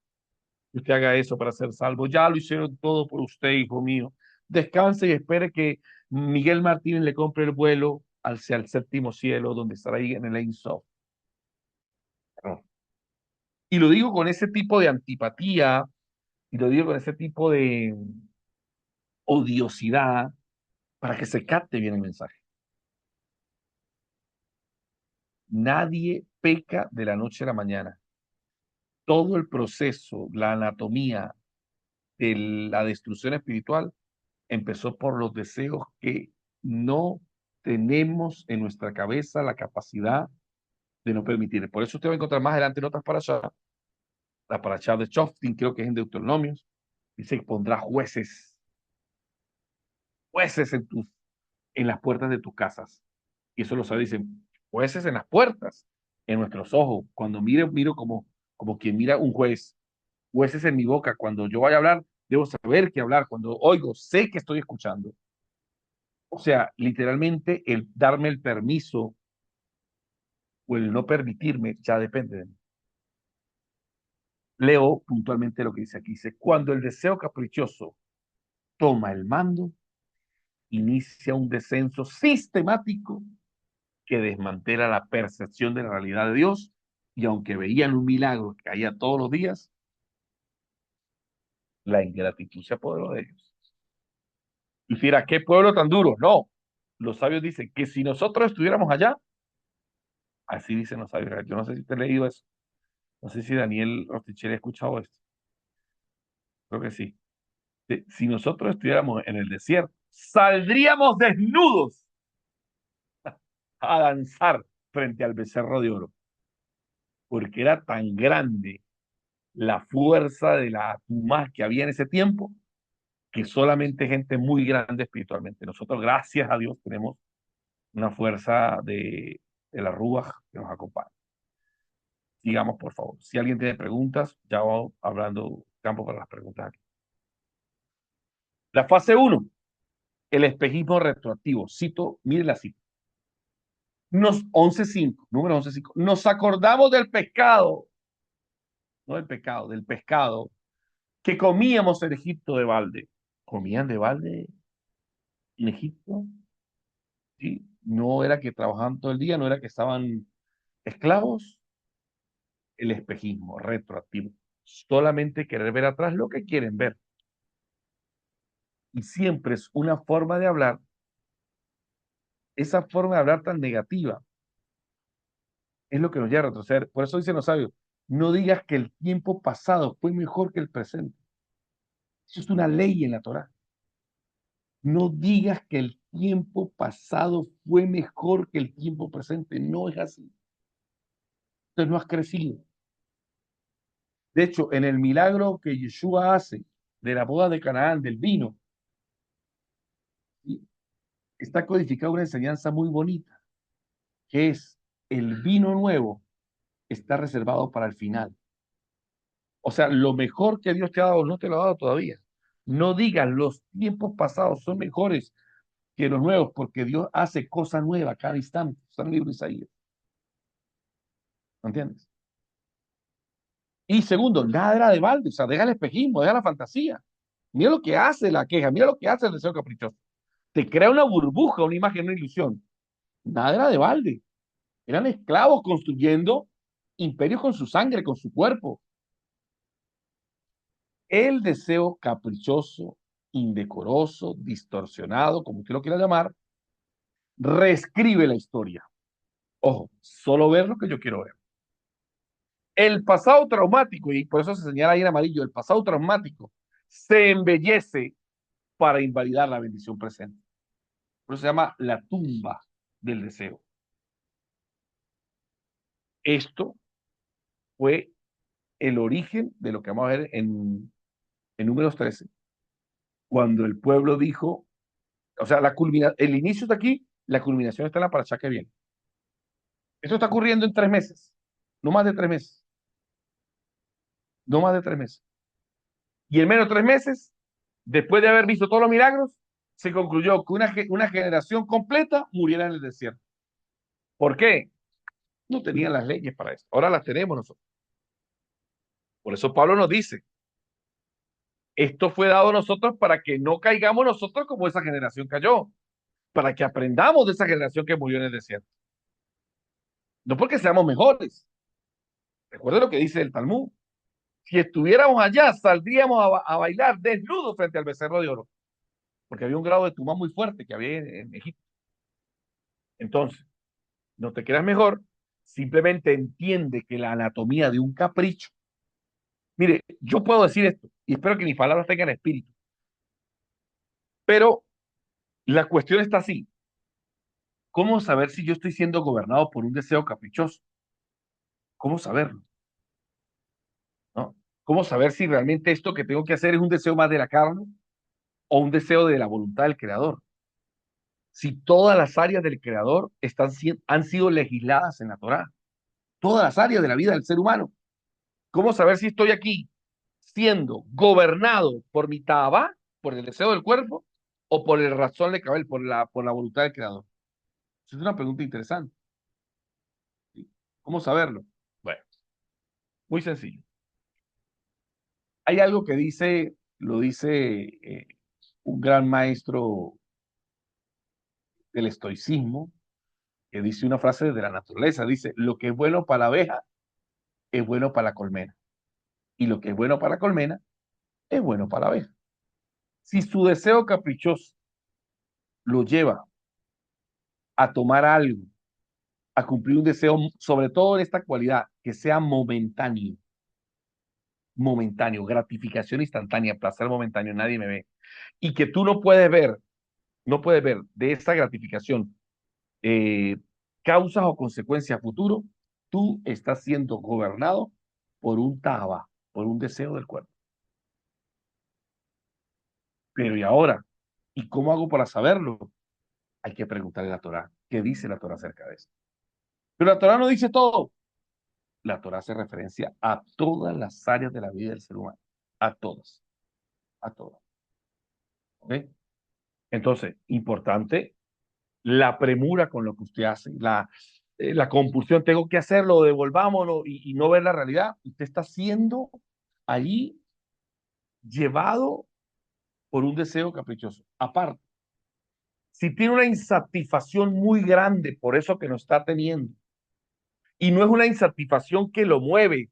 que usted haga eso para ser salvo, ya lo hicieron todo por usted, hijo mío, descanse y espere que Miguel Martínez le compre el vuelo hacia el séptimo cielo, donde estará ahí en el Ein Sof. No. Y lo digo con ese tipo de antipatía, y lo digo con ese tipo de odiosidad, para que se capte bien el mensaje. Nadie peca de la noche a la mañana. Todo el proceso, la anatomía de la destrucción espiritual empezó por los deseos que no tenemos en nuestra cabeza la capacidad de no permitir. Por eso usted va a encontrar más adelante en otras parashá, la parashá de Shoftim, creo que es en Deuteronomios, dice que pondrá jueces en las puertas de tus casas. Y eso lo sabe, dicen, jueces en las puertas, en nuestros ojos. Cuando miro como quien mira un juez, jueces en mi boca. Cuando yo vaya a hablar, debo saber qué hablar. Cuando oigo, sé que estoy escuchando. O sea, literalmente el darme el permiso o el no permitirme ya depende de mí. Leo puntualmente lo que dice aquí. Dice, cuando el deseo caprichoso toma el mando, inicia un descenso sistemático que desmantela la percepción de la realidad de Dios, y aunque veían un milagro que caía todos los días, la ingratitud se apoderó de ellos. Y dirá, ¿qué pueblo tan duro? No, los sabios dicen que si nosotros estuviéramos allá, así dicen los sabios. Yo no sé si te he leído eso, no sé si Daniel Rosticheri ha escuchado esto, creo que sí. Si nosotros estuviéramos en el desierto, saldríamos desnudos a danzar frente al becerro de oro, porque era tan grande la fuerza de la Tumá que había en ese tiempo, que solamente gente muy grande espiritualmente. Nosotros, gracias a Dios, tenemos una fuerza de la Ruach que nos acompaña. Sigamos, por favor. Si alguien tiene preguntas, ya vamos hablando campo para las preguntas aquí. La fase 1, el espejismo retroactivo. Cito, mire la cita. 11.5, número 11.5. Nos acordamos del pescado, no del pecado, del pescado que comíamos en Egipto de balde. ¿Comían de balde en Egipto? ¿Sí? No era que trabajaban todo el día, no era que estaban esclavos. El espejismo retroactivo. Solamente querer ver atrás lo que quieren ver. Y siempre es una forma de hablar, esa forma de hablar tan negativa, es lo que nos lleva a retroceder. Por eso dicen los sabios, no digas que el tiempo pasado fue mejor que el presente. Eso es una ley en la Torá. No digas que el tiempo pasado fue mejor que el tiempo presente. No es así. Entonces no has crecido. De hecho, en el milagro que Yeshua hace de la boda de Canaán, del vino, ¿sí?, está codificada una enseñanza muy bonita, que es el vino nuevo está reservado para el final. O sea, lo mejor que Dios te ha dado no te lo ha dado todavía. No digas los tiempos pasados son mejores que los nuevos, porque Dios hace cosas nuevas cada instante. Está en el libro de Isaías. ¿No entiendes? Y segundo, nada era de balde. O sea, deja el espejismo, deja la fantasía. Mira lo que hace la queja, mira lo que hace el deseo caprichoso. Te crea una burbuja, una imagen, una ilusión. Nada era de balde. Eran esclavos construyendo imperios con su sangre, con su cuerpo. El deseo caprichoso, indecoroso, distorsionado, como usted lo quiera llamar, reescribe la historia. Ojo, solo ver lo que yo quiero ver. El pasado traumático, y por eso se señala ahí en amarillo, el pasado traumático se embellece para invalidar la bendición presente. Por eso se llama la tumba del deseo. Esto fue el origen de lo que vamos a ver en Números 13, cuando el pueblo dijo, o sea, el inicio está aquí, la culminación está en la paracha que viene. Esto está ocurriendo en 3 meses, no más de 3 meses, no más de 3 meses. Y en menos de 3 meses, después de haber visto todos los milagros, se concluyó que una generación completa muriera en el desierto. ¿Por qué? No tenían las leyes para eso. Ahora las tenemos nosotros. Por eso Pablo nos dice, esto fue dado a nosotros para que no caigamos nosotros como esa generación cayó, para que aprendamos de esa generación que murió en el desierto. No porque seamos mejores. Recuerden lo que dice el Talmud. Si estuviéramos allá, saldríamos a bailar desnudos frente al becerro de oro, porque había un grado de tumba muy fuerte que había en Egipto. Entonces, no te creas mejor, simplemente entiende que la anatomía de un capricho. Mire, yo puedo decir esto, y espero que mis palabras tengan espíritu, pero la cuestión está así. ¿Cómo saber si yo estoy siendo gobernado por un deseo caprichoso? ¿Cómo saberlo? ¿No? ¿Cómo saber si realmente esto que tengo que hacer es un deseo más de la carne o un deseo de la voluntad del creador? Si todas las áreas del creador han sido legisladas en la Torá, todas las áreas de la vida del ser humano. ¿Cómo saber si estoy aquí siendo gobernado por mi tabá, por el deseo del cuerpo, o por el razón de cabel, por la voluntad del creador? Esa es una pregunta interesante. ¿Sí? ¿Cómo saberlo? Bueno, muy sencillo. Hay algo que lo dice un gran maestro del estoicismo, que dice una frase de la naturaleza, dice, lo que es bueno para la abeja es bueno para la colmena, y lo que es bueno para la colmena es bueno para la abeja. Si su deseo caprichoso lo lleva a tomar algo, a cumplir un deseo, sobre todo en esta cualidad, que sea momentáneo, gratificación instantánea, placer momentáneo, nadie me ve, y que tú no puedes ver de esa gratificación eh, causas o consecuencias a futuro, tú estás siendo gobernado por un taba, por un deseo del cuerpo. Pero ¿y ahora? ¿Y cómo hago para saberlo? Hay que preguntarle a la Torá. ¿Qué dice la Torá acerca de eso? Pero la Torá no dice todo. La Torá hace referencia a todas las áreas de la vida del ser humano. A todas. A todas. ¿Ok? Entonces, importante, la premura con lo que usted hace, la compulsión, tengo que hacerlo, devolvámoslo y no ver la realidad. Usted está siendo allí llevado por un deseo caprichoso. Aparte, si tiene una insatisfacción muy grande por eso que no está teniendo, y no es una insatisfacción que lo mueve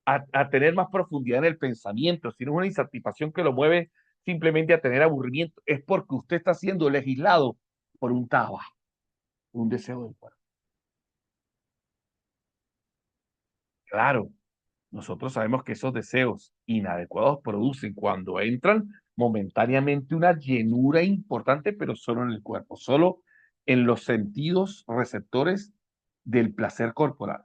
a tener más profundidad en el pensamiento, sino es una insatisfacción que lo mueve simplemente a tener aburrimiento, es porque usted está siendo legislado por un taba, un deseo del cuerpo. Claro, nosotros sabemos que esos deseos inadecuados producen cuando entran momentáneamente una llenura importante, pero solo en el cuerpo, solo en los sentidos receptores del placer corporal.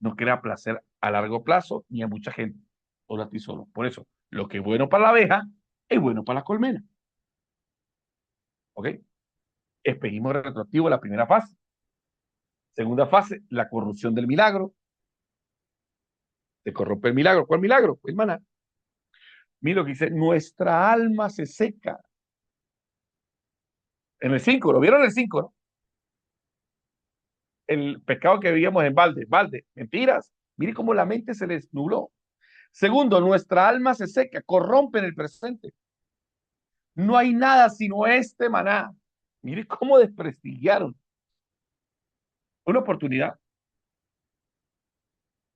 No crea placer a largo plazo ni a mucha gente, solo a ti solo. Por eso, lo que es bueno para la abeja es bueno para la colmena. ¿Ok? Espejismo retroactivo, la primera fase. Segunda fase, la corrupción del milagro. Se corrompe el milagro. ¿Cuál milagro? El maná. Mira lo que dice, nuestra alma se seca. En el 5, ¿lo vieron en el 5, no? El pescado que veíamos en balde, mentiras. Mire cómo la mente se les nubló. Segundo, nuestra alma se seca, corrompe en el presente. No hay nada sino este maná. Mire cómo desprestigiaron Una oportunidad.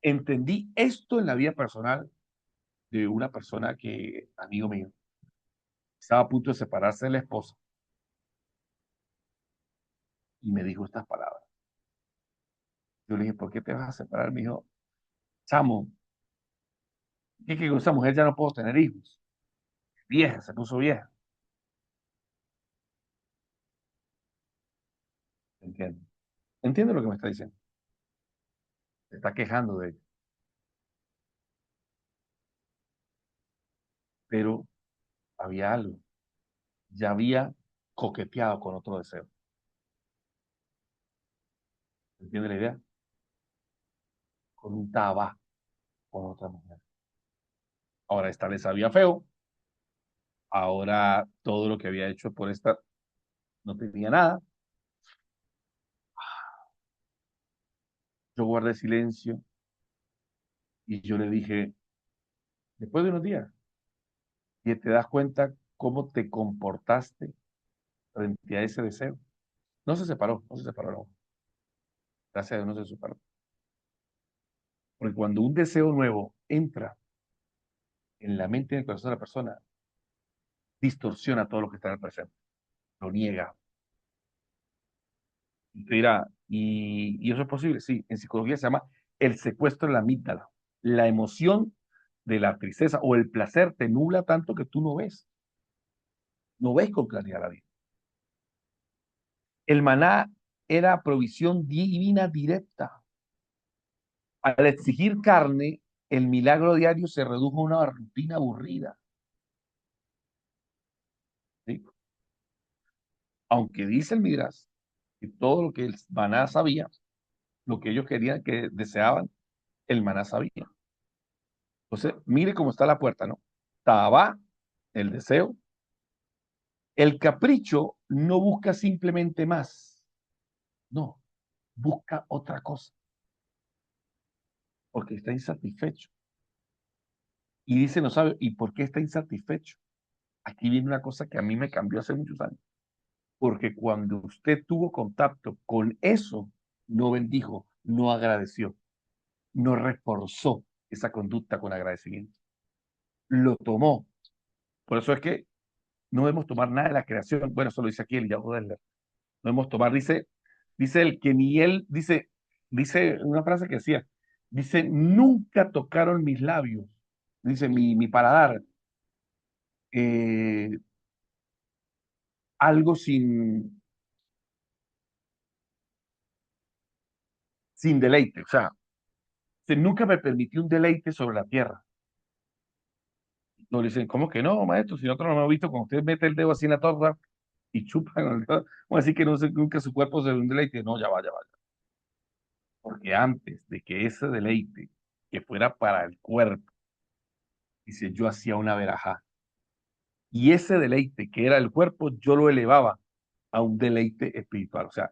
Entendí esto en la vida personal de una persona que, amigo mío, estaba a punto de separarse de la esposa y me dijo estas palabras. Yo le dije, ¿por qué te vas a separar? Me dijo, chamo, es que con esa mujer ya no puedo tener hijos. Vieja, se puso vieja. Entiendo. Entiendo lo que me está diciendo. Se está quejando de ella. Pero había algo. Ya había coqueteado con otro deseo. ¿Entiende la idea? Con un taba con otra mujer. Ahora esta le sabía feo. Ahora todo lo que había hecho por esta no tenía nada. Yo guardé silencio y yo le dije, después de unos días, y te das cuenta cómo te comportaste frente a ese deseo. No se separó, no se separó, no. Gracias a Dios no se separó. Porque cuando un deseo nuevo entra en la mente y en el corazón de la persona, distorsiona todo lo que está en el presente, lo niega. Y te dirá, ¿y eso es posible? Sí, en psicología se llama el secuestro de la amígdala. La emoción de la tristeza o el placer te nubla tanto que tú no ves con claridad la vida. El maná era provisión divina directa. Al exigir carne, el milagro diario se redujo a una rutina aburrida. ¿Sí? Aunque dice el Midrash que todo lo que el maná sabía, lo que ellos querían, que deseaban, el maná sabía. Entonces, mire cómo está la puerta, ¿no? Tabá, el deseo. El capricho no busca simplemente más, no, busca otra cosa, porque está insatisfecho. Y dice, no sabe, ¿y por qué está insatisfecho? Aquí viene una cosa que a mí me cambió hace muchos años. Porque cuando usted tuvo contacto con eso, no bendijo, no agradeció, no reforzó esa conducta con agradecimiento. Lo tomó. Por eso es que no debemos tomar nada de la creación. Bueno, eso lo dice aquí el Yahoo Denler. No debemos tomar, dice el que ni él, dice una frase que decía, dice, nunca tocaron mis labios, dice mi paladar, eh, algo sin deleite. O sea, nunca me permitió un deleite sobre la tierra. No le dicen, ¿cómo que no, maestro? Si nosotros no hemos visto cuando usted mete el dedo así en la torta y chupa con el dedo, vamos a decir que no sé, nunca su cuerpo se ve un deleite. No, ya va, ya va. Porque antes de que ese deleite, que fuera para el cuerpo, dice, yo hacía una verajá. Y ese deleite que era el cuerpo, yo lo elevaba a un deleite espiritual. O sea,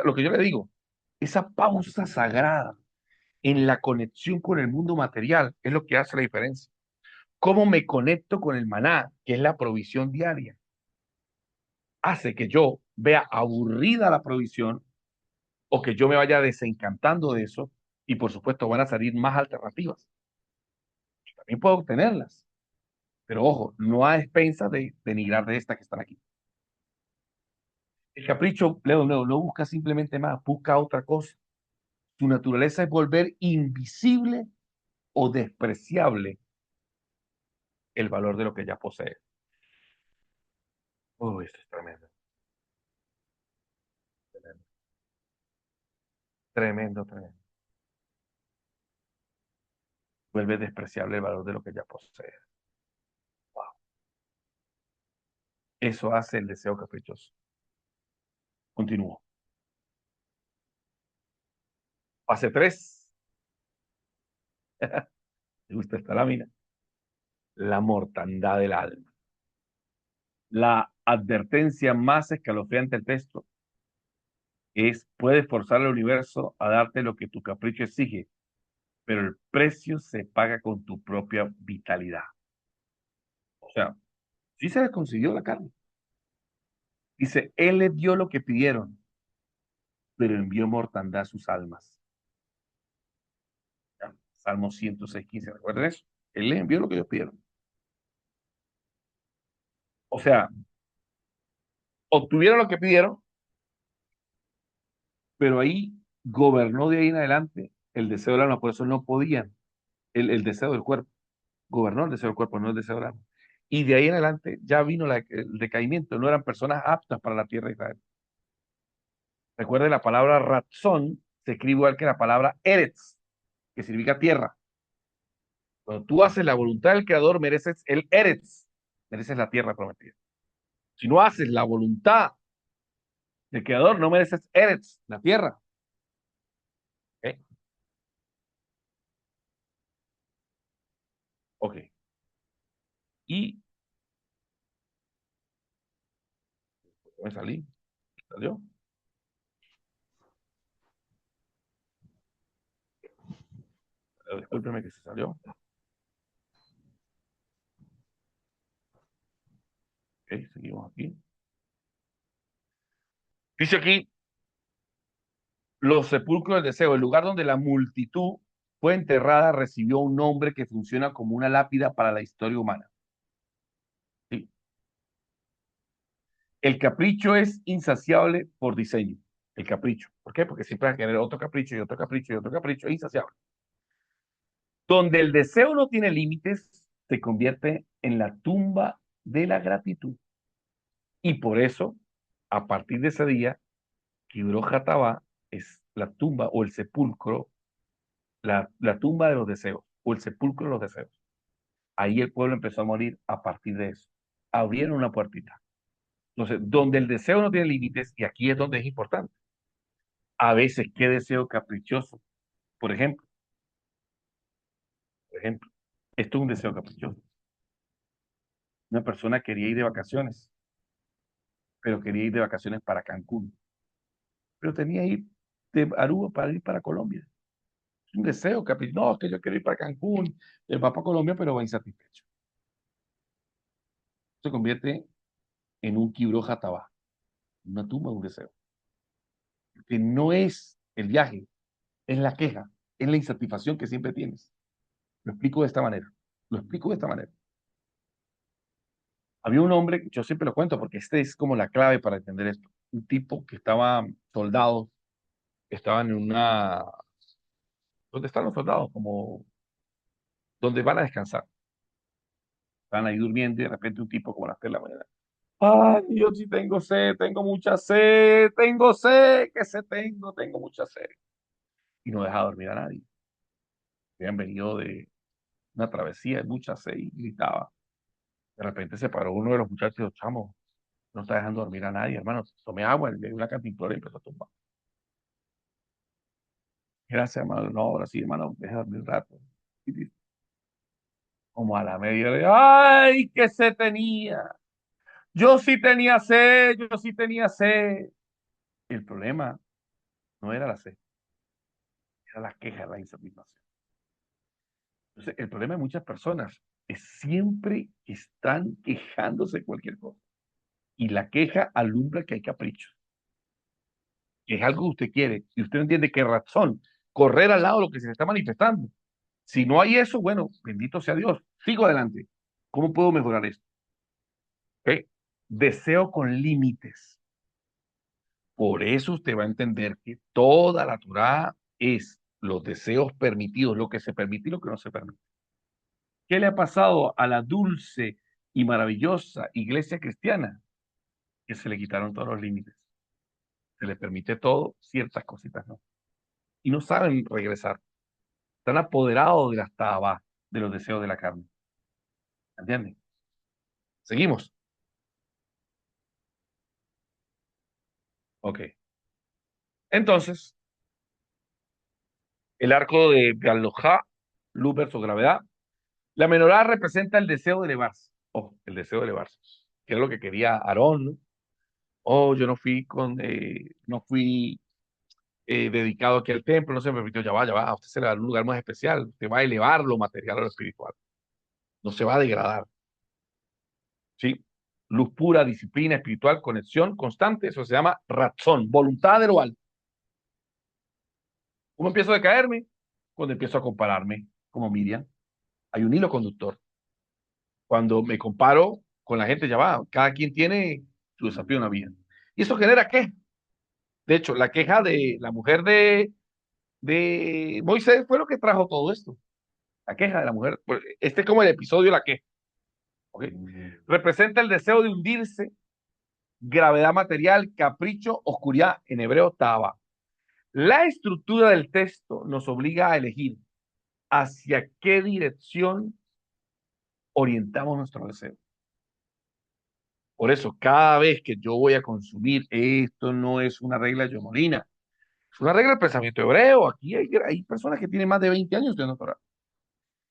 lo que yo le digo, esa pausa sagrada en la conexión con el mundo material es lo que hace la diferencia. ¿Cómo me conecto con el maná, que es la provisión diaria? Hace que yo vea aburrida la provisión o que yo me vaya desencantando de eso y por supuesto van a salir más alternativas. Yo también puedo obtenerlas, pero ojo, no a expensas de denigrar de estas que están aquí. El capricho, Leo, no busca simplemente más, busca otra cosa. Su naturaleza es volver invisible o despreciable el valor de lo que ya posee. Uy, esto es tremendo, tremendo, tremendo, tremendo. Vuelve despreciable el valor de lo que ya posee. Wow. Eso hace el deseo caprichoso. Continúo. Fase 3. Me gusta esta lámina. La mortandad del alma. La advertencia más escalofriante del texto es, puedes forzar al universo a darte lo que tu capricho exige, pero el precio se paga con tu propia vitalidad. O sea, sí se les consiguió la carne. Dice, Él les dio lo que pidieron, pero envió mortandad a sus almas. ¿Ya? Salmo 106:15, ¿recuerden eso? Él les envió lo que ellos pidieron. O sea, obtuvieron lo que pidieron, pero ahí gobernó de ahí en adelante el deseo del alma, por eso no podían, el deseo del cuerpo, gobernó el deseo del cuerpo, no el deseo del alma. Y de ahí en adelante ya vino el decaimiento, no eran personas aptas para la tierra de Israel. Recuerde, la palabra razón se escribe igual que la palabra eretz, que significa tierra. Cuando tú haces la voluntad del Creador, mereces el eretz, mereces la tierra prometida. Si no haces la voluntad del Creador, no mereces eretz, la tierra. ¿Ok? Ok. Y me salí, salió. Discúlpeme que se salió. Ok, seguimos aquí. Dice aquí, los sepulcros del deseo, el lugar donde la multitud fue enterrada, recibió un nombre que funciona como una lápida para la historia humana. ¿Sí? El capricho es insaciable por diseño. El capricho. ¿Por qué? Porque siempre va a querer otro capricho y otro capricho y otro capricho, es insaciable. Donde el deseo no tiene límites, se convierte en la tumba de la gratitud. Y por eso, a partir de ese día, Kibro Hatabá es la tumba o el sepulcro, la tumba de los deseos o el sepulcro de los deseos. Ahí el pueblo empezó a morir a partir de eso. Abrieron una puertita. Entonces, donde el deseo no tiene límites, y aquí es donde es importante. A veces, qué deseo caprichoso. Por ejemplo, esto es un deseo caprichoso. Una persona quería ir de vacaciones, pero quería ir de vacaciones para Cancún. Pero tenía que ir de Aruba para ir para Colombia. Es un deseo caprichoso. No, es que yo quiero ir para Cancún, él va para Colombia, pero va insatisfecho. Se convierte en un Kibro Hatabá, una tumba de un deseo. Que no es el viaje, es la queja, es la insatisfacción que siempre tienes. Lo explico de esta manera. Lo explico de esta manera. Había un hombre, yo siempre lo cuento porque este es como la clave para entender esto. Un tipo que estaba, soldados, estaban en una, ¿dónde están los soldados? Como, donde van a descansar. Están ahí durmiendo y de repente un tipo como a las 3 de la mañana. Ay, yo sí tengo sed, tengo mucha sed, tengo sed, que sed tengo mucha sed. Y no deja dormir a nadie. Habían venido de una travesía de mucha sed y gritaba. De repente se paró uno de los muchachos y dijo, chamo, no está dejando dormir a nadie, hermano. Tomé agua, le dio una cantimplora y empezó a tumbar. Gracias, hermano. No, ahora sí, hermano, deja dormir un rato. Y dice, como a la media de, ¡ay, que se tenía! Yo sí tenía sed, yo sí tenía sed. El problema no era la sed, era la queja, la insatisfacción. Entonces, el problema de muchas personas es siempre que están quejándose de cualquier cosa. Y la queja alumbra que hay caprichos, que es algo que usted quiere, y usted no entiende qué razón, correr al lado de lo que se le está manifestando. Si no hay eso, bueno, bendito sea Dios, sigo adelante. ¿Cómo puedo mejorar esto? ¿Ok? Deseo con límites. Por eso usted va a entender que toda la Torá es los deseos permitidos, lo que se permite y lo que no se permite. ¿Qué le ha pasado a la dulce y maravillosa iglesia cristiana? Que se le quitaron todos los límites. Se le permite todo, ciertas cositas no. Y no saben regresar. Están apoderados de las tabas, de los deseos de la carne. ¿Entienden? Seguimos. Ok. Entonces, el arco de Alojá, luz versus gravedad. La menorá representa el deseo de elevarse. Oh, el deseo de elevarse. Que era lo que quería Aarón, ¿no? Oh, yo no fui dedicado aquí al templo, no se me permitió, ya va, a usted se le va a dar un lugar más especial, usted va a elevar lo material a lo espiritual, no se va a degradar, ¿sí? Luz pura, disciplina espiritual, conexión constante, eso se llama razón, voluntad de lo alto. ¿Cómo empiezo a decaerme? Cuando empiezo a compararme como Miriam. Hay un hilo conductor. Cuando me comparo con la gente, ya va, cada quien tiene su desafío en la vida. ¿Y eso genera qué? De hecho, la queja de la mujer de Moisés fue lo que trajo todo esto. La queja de la mujer. Pues, este es como el episodio de la queja. ¿Okay? Representa el deseo de hundirse, gravedad material, capricho, oscuridad, en hebreo, taba. La estructura del texto nos obliga a elegir hacia qué dirección orientamos nuestro deseo. Por eso, cada vez que yo voy a consumir, esto no es una regla yomolina, es una regla del pensamiento hebreo. Aquí hay personas que tienen más de 20 años de Torah.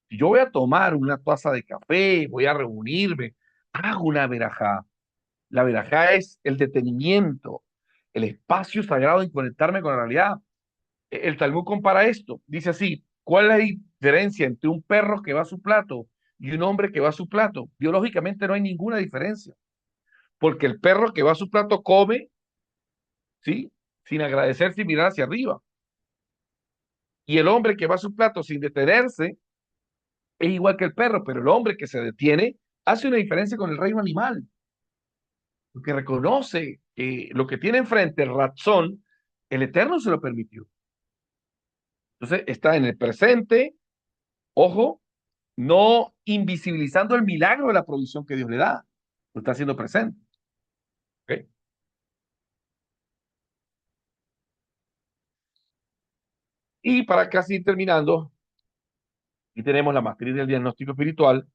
Si yo voy a tomar una taza de café, voy a reunirme, hago una verajá. La verajá es el detenimiento, el espacio sagrado en conectarme con la realidad. El Talmud compara esto. Dice así, ¿cuál es la diferencia entre un perro que va a su plato y un hombre que va a su plato? Biológicamente no hay ninguna diferencia, porque el perro que va a su plato come, ¿sí? Sin agradecer, sin mirar hacia arriba. Y el hombre que va a su plato sin detenerse es igual que el perro, pero el hombre que se detiene hace una diferencia con el reino animal, porque reconoce que lo que tiene enfrente, el razón, el Eterno se lo permitió. Entonces está en el presente, ojo, no invisibilizando el milagro de la provisión que Dios le da, lo está haciendo presente. ¿Okay? Y para casi ir terminando, aquí tenemos la matriz del diagnóstico espiritual,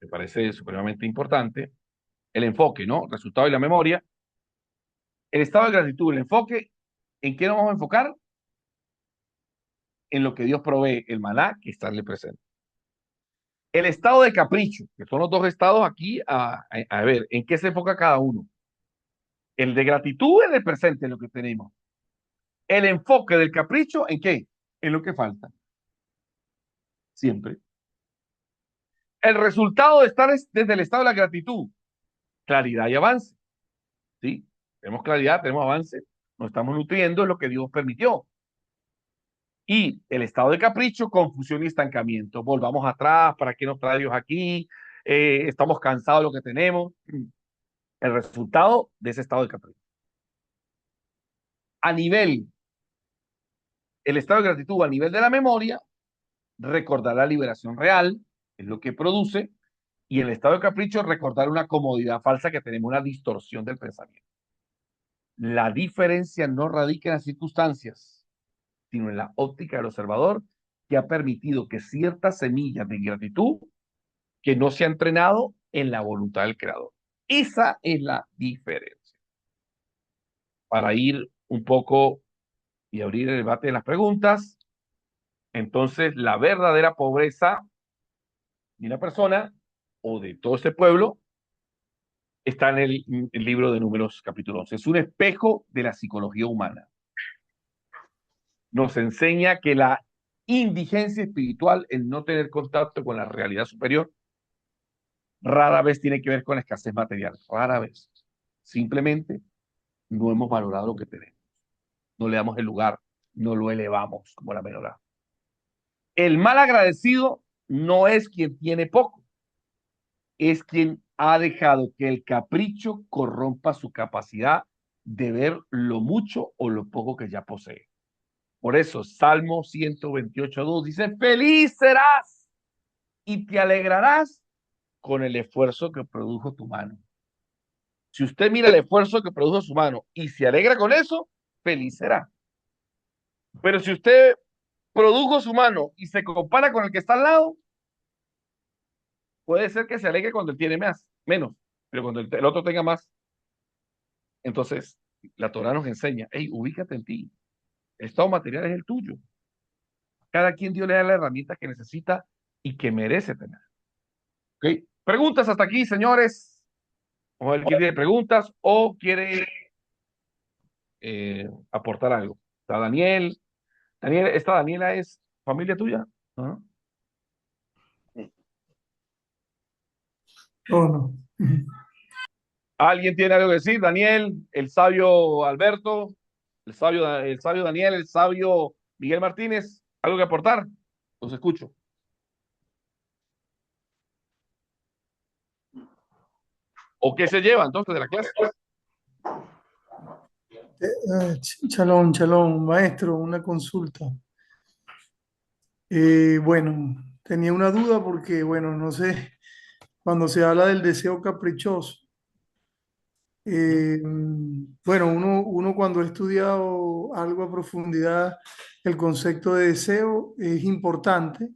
me parece supremamente importante, el enfoque, ¿no? Resultado de la memoria, el estado de gratitud, el enfoque, ¿en qué nos vamos a enfocar? En lo que Dios provee, el maná que está en el presente. El estado de capricho, que son los dos estados aquí, a ver, ¿en qué se enfoca cada uno? El de gratitud en el presente, en lo que tenemos. El enfoque del capricho, ¿en qué? En lo que falta. Siempre. El resultado de estar es desde el estado de la gratitud, claridad y avance. ¿Sí? Tenemos claridad, tenemos avance, nos estamos nutriendo, es lo que Dios permitió. Y el estado de capricho, confusión y estancamiento. Volvamos atrás, ¿para qué nos trae Dios aquí? Estamos cansados de lo que tenemos. El resultado de ese estado de capricho. A nivel, el estado de gratitud a nivel de la memoria, recordar la liberación real, es lo que produce, y el estado de capricho, recordar una comodidad falsa que tenemos, una distorsión del pensamiento. La diferencia no radica en las circunstancias, sino en la óptica del observador, que ha permitido que ciertas semillas de gratitud que no se ha entrenado en la voluntad del creador. Esa es la diferencia. Para ir un poco y abrir el debate de las preguntas, entonces la verdadera pobreza de una persona o de todo ese pueblo está en el libro de Números capítulo 11. Es un espejo de la psicología humana. Nos enseña que la indigencia espiritual, el no tener contacto con la realidad superior, rara vez tiene que ver con escasez material, rara vez. Simplemente no hemos valorado lo que tenemos, no le damos el lugar, no lo elevamos como la menorá. El mal agradecido no es quien tiene poco, es quien ha dejado que el capricho corrompa su capacidad de ver lo mucho o lo poco que ya posee. Por eso, Salmo 128:2 dice, feliz serás y te alegrarás con el esfuerzo que produjo tu mano. Si usted mira el esfuerzo que produjo su mano y se alegra con eso, feliz será. Pero si usted produjo su mano y se compara con el que está al lado, puede ser que se alegre cuando él tiene más, menos, pero cuando el otro tenga más. Entonces, la Torah nos enseña, hey, ubícate en ti. El estado material es el tuyo. Cada quien Dios le da la herramienta que necesita y que merece tener. ¿Okay? Preguntas hasta aquí, señores. O alguien quiere preguntas o quiere aportar algo. Está Daniel. Daniel, esta Daniela es familia tuya. ¿No? Oh, no. ¿Alguien tiene algo que decir? Daniel, el sabio Alberto, el sabio Daniel, el sabio Miguel Martínez, ¿algo que aportar? Los escucho. ¿O qué se lleva entonces de la clase? Chalón, maestro, una consulta. Bueno, tenía una duda porque, bueno, no sé, cuando se habla del deseo caprichoso, bueno, uno cuando ha estudiado algo a profundidad, el concepto de deseo es importante,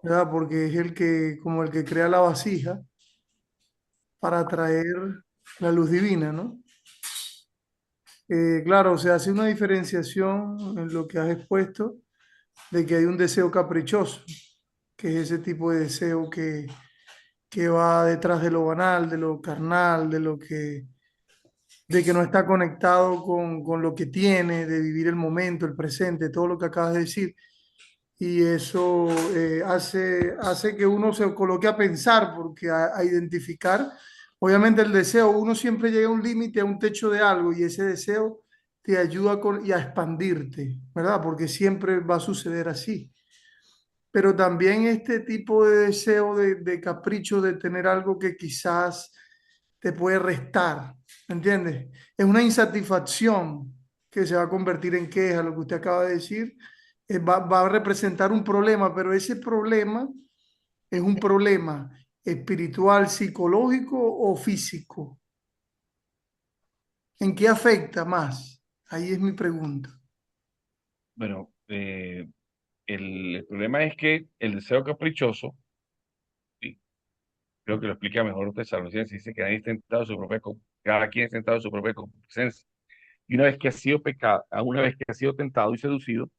¿verdad? Porque es el que, como el que crea la vasija para atraer la luz divina, ¿no? Claro, se hace una diferenciación en lo que has expuesto de que hay un deseo caprichoso, que es ese tipo de deseo que va detrás de lo banal, de lo carnal, de que no está conectado con lo que tiene, de vivir el momento, el presente, todo lo que acabas de decir. Y eso hace que uno se coloque a pensar, porque a identificar, obviamente el deseo, uno siempre llega a un límite, a un techo de algo, y ese deseo te ayuda y a expandirte, ¿verdad? Porque siempre va a suceder así. Pero también este tipo de deseo, de capricho, de tener algo que quizás te puede restar, ¿me entiendes? Es una insatisfacción que se va a convertir en queja, lo que usted acaba de decir, va a representar un problema, pero ese problema es un problema espiritual, psicológico o físico. ¿En qué afecta más? Ahí es mi pregunta. Bueno, el problema es que el deseo caprichoso, sí, creo que lo explica mejor usted, Tesalonicenses, dice que nadie está tentado de su propia, cada quien está tentado de su propia concupiscencia. Y una vez que ha sido pecado, una vez que ha sido tentado y seducido,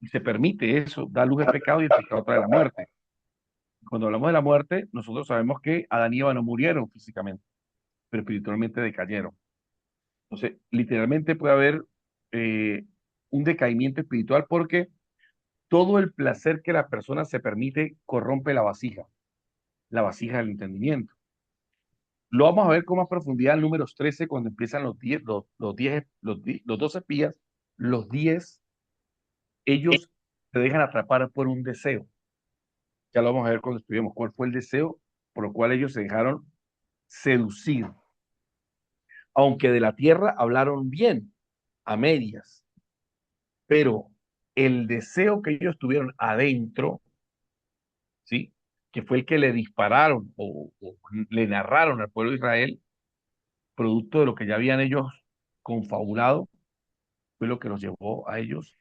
y se permite eso, da luz al pecado y el pecado trae la muerte. Cuando hablamos de la muerte, nosotros sabemos que Adán y Eva no murieron físicamente, pero espiritualmente decayeron. Entonces, literalmente puede haber eh, un decaimiento espiritual porque todo el placer que la persona se permite corrompe la vasija del entendimiento. Lo vamos a ver con más profundidad en números 13 cuando empiezan los 10 espías, los 10 ellos se dejan atrapar por un deseo. Ya lo vamos a ver cuando estudiemos cuál fue el deseo por lo cual ellos se dejaron seducir. Aunque de la tierra hablaron bien, a medias, pero el deseo que ellos tuvieron adentro, ¿sí? Que fue el que le dispararon o le narraron al pueblo de Israel, producto de lo que ya habían ellos confabulado, fue lo que los llevó a ellos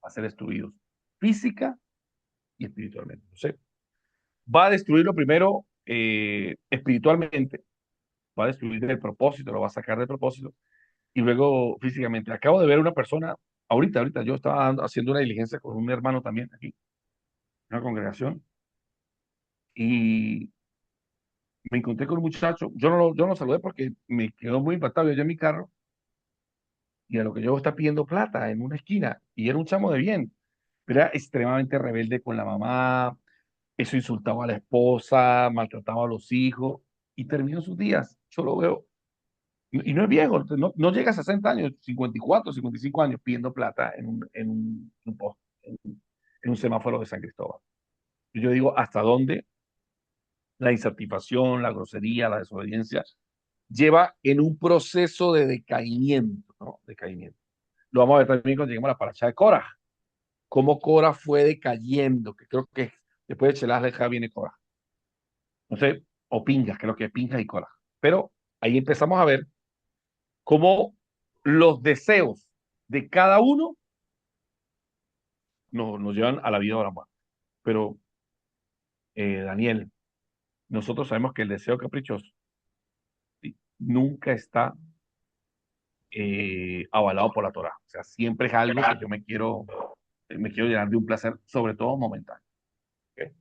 a ser destruidos física y espiritualmente. Entonces, va a destruirlo primero espiritualmente, va a destruir el propósito, lo va a sacar del propósito, y luego físicamente. Acabo de ver una persona, ahorita, yo estaba haciendo una diligencia con un hermano también aquí, en una congregación, y me encontré con un muchacho, yo no lo saludé porque me quedó muy impactado, yo en mi carro, y a lo que yo está pidiendo plata en una esquina, y era un chamo de bien, pero era extremadamente rebelde con la mamá, eso insultaba a la esposa, maltrataba a los hijos, y terminó sus días, yo lo veo, y no es viejo, no llega a 60 años, 54, 55 años pidiendo plata en un poste, en un semáforo de San Cristóbal. Yo digo, ¿hasta dónde la insatisfacción, la grosería, la desobediencia lleva en un proceso de decaimiento, ¿no? Decaimiento. Lo vamos a ver también cuando lleguemos a la paracha de Cora, cómo Cora fue decayendo, que creo que después de Chelas viene Cora. No sé, o Pingas, creo que es Pingas y Cora. Pero ahí empezamos a ver cómo los deseos de cada uno nos llevan a la vida o a la muerte. Pero, Daniel, nosotros sabemos que el deseo caprichoso, ¿sí? Nunca está avalado por la Torah. O sea, siempre es algo que yo me quiero llenar de un placer, sobre todo momentáneo. ¿Ok?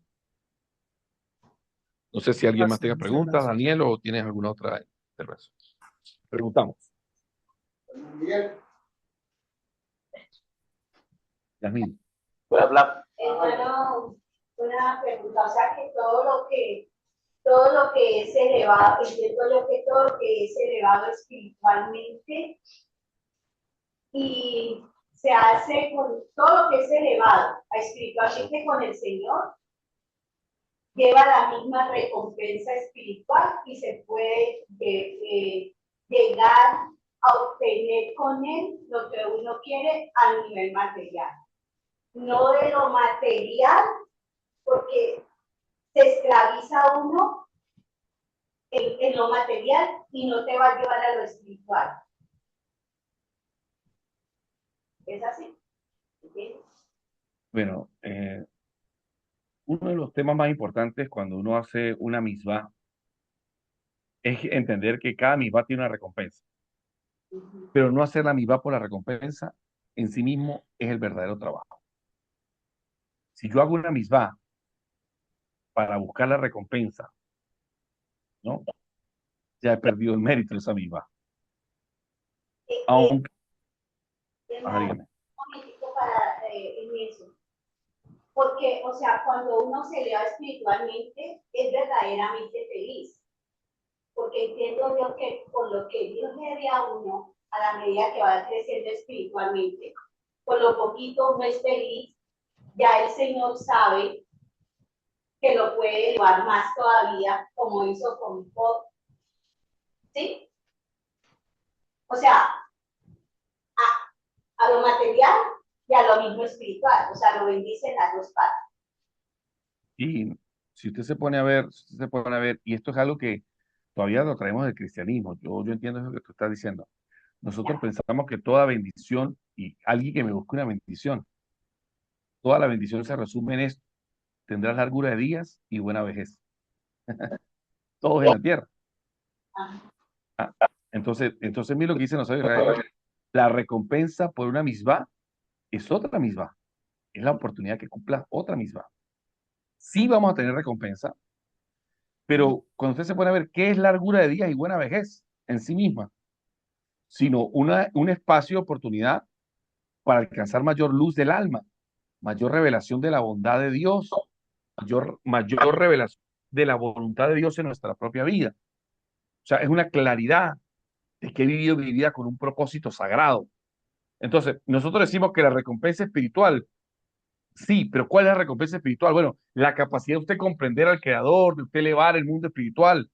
No sé si alguien más Gracias, tenga muchas preguntas, gracias. Daniel, o tienes alguna otra intervención. Preguntamos. Miguel, Yasmín. Voy a hablar. Hermano, una pregunta, o sea que todo lo que es elevado, entiendo yo que todo lo que es elevado espiritualmente y se hace con todo lo que es elevado, espiritualmente con el Señor, lleva la misma recompensa espiritual y se puede llegar a obtener con él lo que uno quiere a nivel material. No de lo material, porque se esclaviza uno en lo material y no te va a llevar a lo espiritual. ¿Es así? ¿Entiendes? Bueno, uno de los temas más importantes cuando uno hace una misbah es entender que cada misbah tiene una recompensa, pero no hacer la misbah por la recompensa en sí mismo es el verdadero trabajo. Si yo hago una misbah para buscar la recompensa, ¿no? Ya he perdido el mérito de esa misbah. Aunque, Un momentito para en eso. Porque, o sea, cuando uno se eleva espiritualmente, es verdaderamente feliz. Porque entiendo yo que con lo que Dios le dé a uno, a la medida que va creciendo espiritualmente, con lo poquito uno es feliz, ya el Señor sabe que lo puede elevar más todavía, como hizo con Job. ¿Sí? O sea, a lo material y a lo mismo espiritual. O sea, lo bendice en las dos partes. y si usted se pone a ver, si usted se pone a ver, y esto es algo que todavía lo traemos del cristianismo, yo entiendo eso que tú estás diciendo. Nosotros pensamos que toda bendición, y alguien que me busque una bendición, toda la bendición se resume en esto: tendrás largura de días y buena vejez. Todos en la tierra. Ah, entonces mira lo que dice nosotros, la recompensa por una misbah es otra misbah, es la oportunidad que cumpla otra misbah. Sí vamos a tener recompensa, pero cuando usted se pone a ver qué es largura de días y buena vejez en sí misma, sino un espacio de oportunidad para alcanzar mayor luz del alma, mayor revelación de la bondad de Dios, mayor revelación de la voluntad de Dios en nuestra propia vida. O sea, es una claridad de que he vivido mi vida con un propósito sagrado. Entonces, nosotros decimos que la recompensa espiritual, sí, pero ¿cuál es la recompensa espiritual? Bueno, la capacidad de usted comprender al Creador, de usted elevar el mundo espiritual,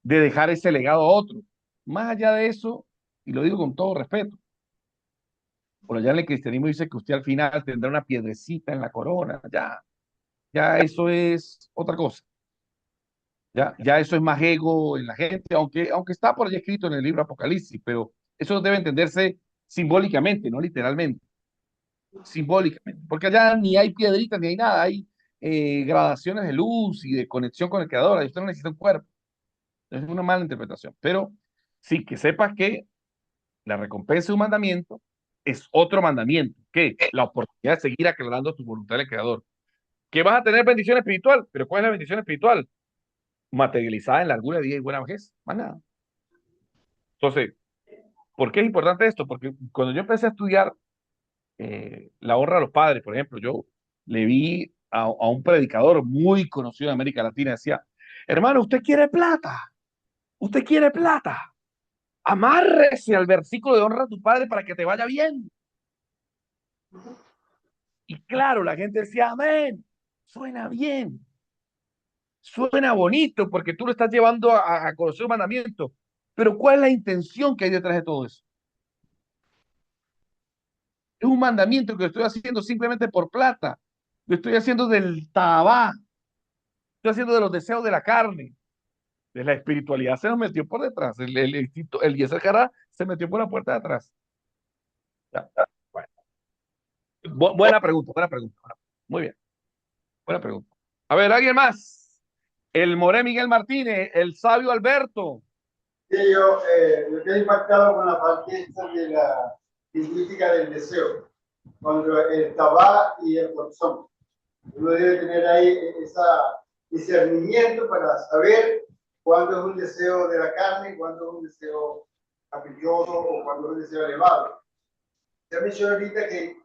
de dejar ese legado a otro. Más allá de eso, y lo digo con todo respeto, por allá en el cristianismo dice que usted al final tendrá una piedrecita en la corona, ya eso es otra cosa. Ya eso es más ego en la gente, aunque está por allá escrito en el libro Apocalipsis, pero eso debe entenderse simbólicamente, no literalmente, simbólicamente, porque allá ni hay piedritas ni hay nada, hay gradaciones de luz y de conexión con el Creador, ahí usted no necesita un cuerpo, es una mala interpretación, pero sí que sepas que la recompensa de un mandamiento es otro mandamiento, que la oportunidad de seguir aclarando tu voluntad del Creador, que vas a tener bendición espiritual, pero ¿cuál es la bendición espiritual? Materializada en largura de vida y buena vejez, más nada. Entonces, ¿por qué es importante esto? Porque cuando yo empecé a estudiar la honra a los padres, por ejemplo, yo le vi a un predicador muy conocido en América Latina, decía: hermano, usted quiere plata, amárrese al versículo de honra a tu padre para que te vaya bien. Y claro, la gente decía: amén, suena bien, suena bonito, porque tú lo estás llevando a conocer un mandamiento, pero ¿cuál es la intención que hay detrás de todo eso? Es un mandamiento que estoy haciendo simplemente por plata. Lo estoy haciendo del tabá. Estoy haciendo de los deseos de la carne. De la espiritualidad se nos metió por detrás. El Yetzer Hará se metió por la puerta de atrás. Ya, bueno. Buena pregunta, buena pregunta. Muy bien, buena pregunta. A ver, ¿alguien más? El Moré Miguel Martínez, el sabio Alberto. Sí, yo quedé impactado con la parte esta de la lingüística del deseo, cuando el tabá y el corazón. Uno debe tener ahí ese discernimiento para saber cuándo es un deseo de la carne, cuándo es un deseo caprichoso o cuándo es un deseo elevado. Ya mencioné ahorita que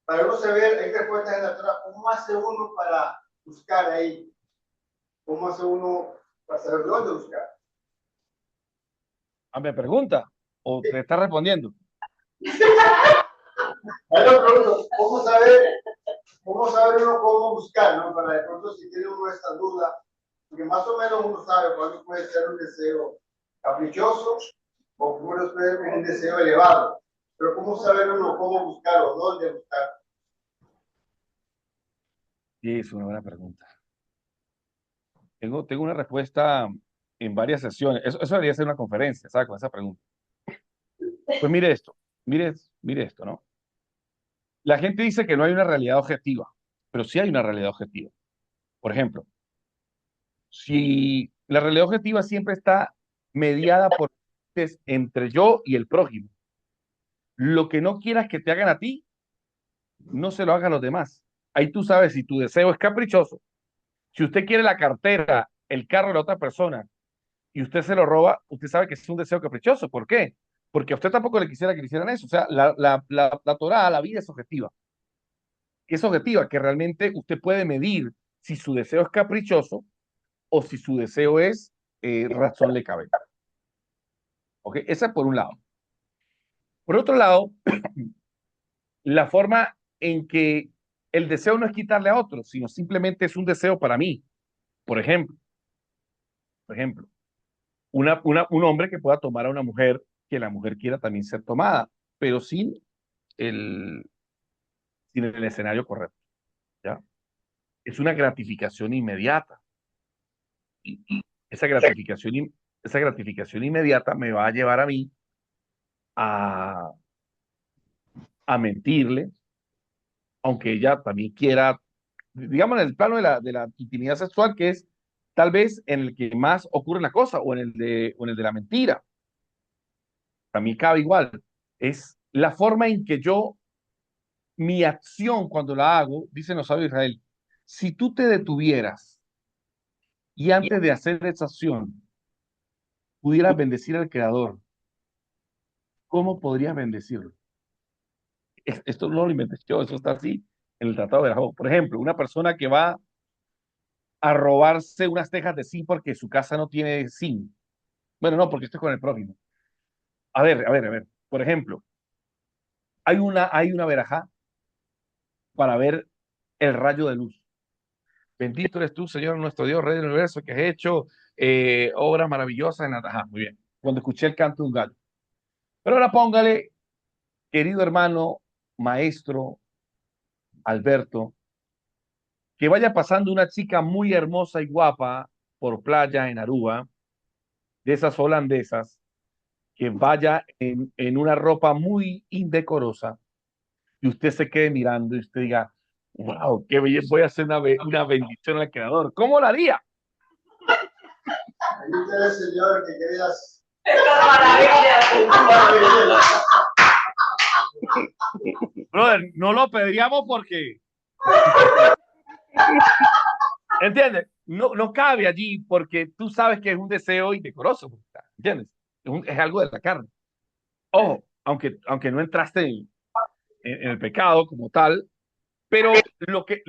para uno saber, hay respuestas en la Torah, ¿cómo hace uno para buscar ahí? ¿Cómo hace uno para saber dónde buscar? ¿Me pregunta o te está respondiendo? cómo saber uno cómo buscar, ¿no? Para de pronto si tiene uno esta duda, porque más o menos uno sabe cuándo puede ser un deseo caprichoso o cuándo puede ser un deseo elevado. Pero cómo saber uno cómo buscar o dónde buscar. Sí, es una buena pregunta. Tengo una respuesta en varias sesiones. Eso debería ser una conferencia, ¿sabes? Con esa pregunta. Pues mire esto, ¿no? La gente dice que no hay una realidad objetiva, pero sí hay una realidad objetiva. Por ejemplo, si la realidad objetiva siempre está mediada por entre yo y el prójimo, lo que no quieras que te hagan a ti, no se lo hagan a los demás. Ahí tú sabes si tu deseo es caprichoso. Si usted quiere la cartera, el carro de la otra persona y usted se lo roba, usted sabe que es un deseo caprichoso. ¿Por qué? Porque a usted tampoco le quisiera que le hicieran eso. O sea, la Torah, la vida es objetiva. Es objetiva, que realmente usted puede medir si su deseo es caprichoso o si su deseo es razón le cabe. ¿Ok? Esa por un lado. Por otro lado, la forma en que el deseo no es quitarle a otro, sino simplemente es un deseo para mí. Por ejemplo, por ejemplo, un hombre que pueda tomar a una mujer, que la mujer quiera también ser tomada, pero el, sin el escenario correcto, ¿ya? Es una gratificación inmediata. Y esa gratificación inmediata me va a llevar a mí a, a mentirle, aunque ella también quiera, digamos, en el plano de la intimidad sexual, que es tal vez en el que más ocurre la cosa, o en el de la mentira. También cabe igual. Es la forma en que yo, mi acción cuando la hago, dicen los sabios de Israel, si tú te detuvieras y antes de hacer esa acción pudieras bendecir al Creador, ¿cómo podrías bendecirlo? Esto no lo inventé yo, eso está así en el Tratado de Jacob. Por ejemplo, una persona que va a robarse unas tejas de zinc porque su casa no tiene zinc. Bueno, no, porque esto es con el prójimo. A ver. Por ejemplo, hay una verajá para ver el rayo de luz. Bendito eres tú, Señor, nuestro Dios, Rey del universo, que has hecho obras maravillosas en la... Ajá, muy bien. Cuando escuché el canto de un gallo. Pero ahora póngale, querido hermano, maestro Alberto, que vaya pasando una chica muy hermosa y guapa por playa en Aruba, de esas holandesas, que vaya en una ropa muy indecorosa y usted se quede mirando y usted diga, wow, qué belleza, voy a hacer una bendición al Creador. ¿Cómo la haría? Ahí usted, Señor, que querías. Brother, no lo pediríamos porque... ¿Entiendes? No cabe allí porque tú sabes que es un deseo indecoroso. ¿Entiendes? Es algo de la carne. Ojo, aunque no entraste en el pecado como tal, pero lo que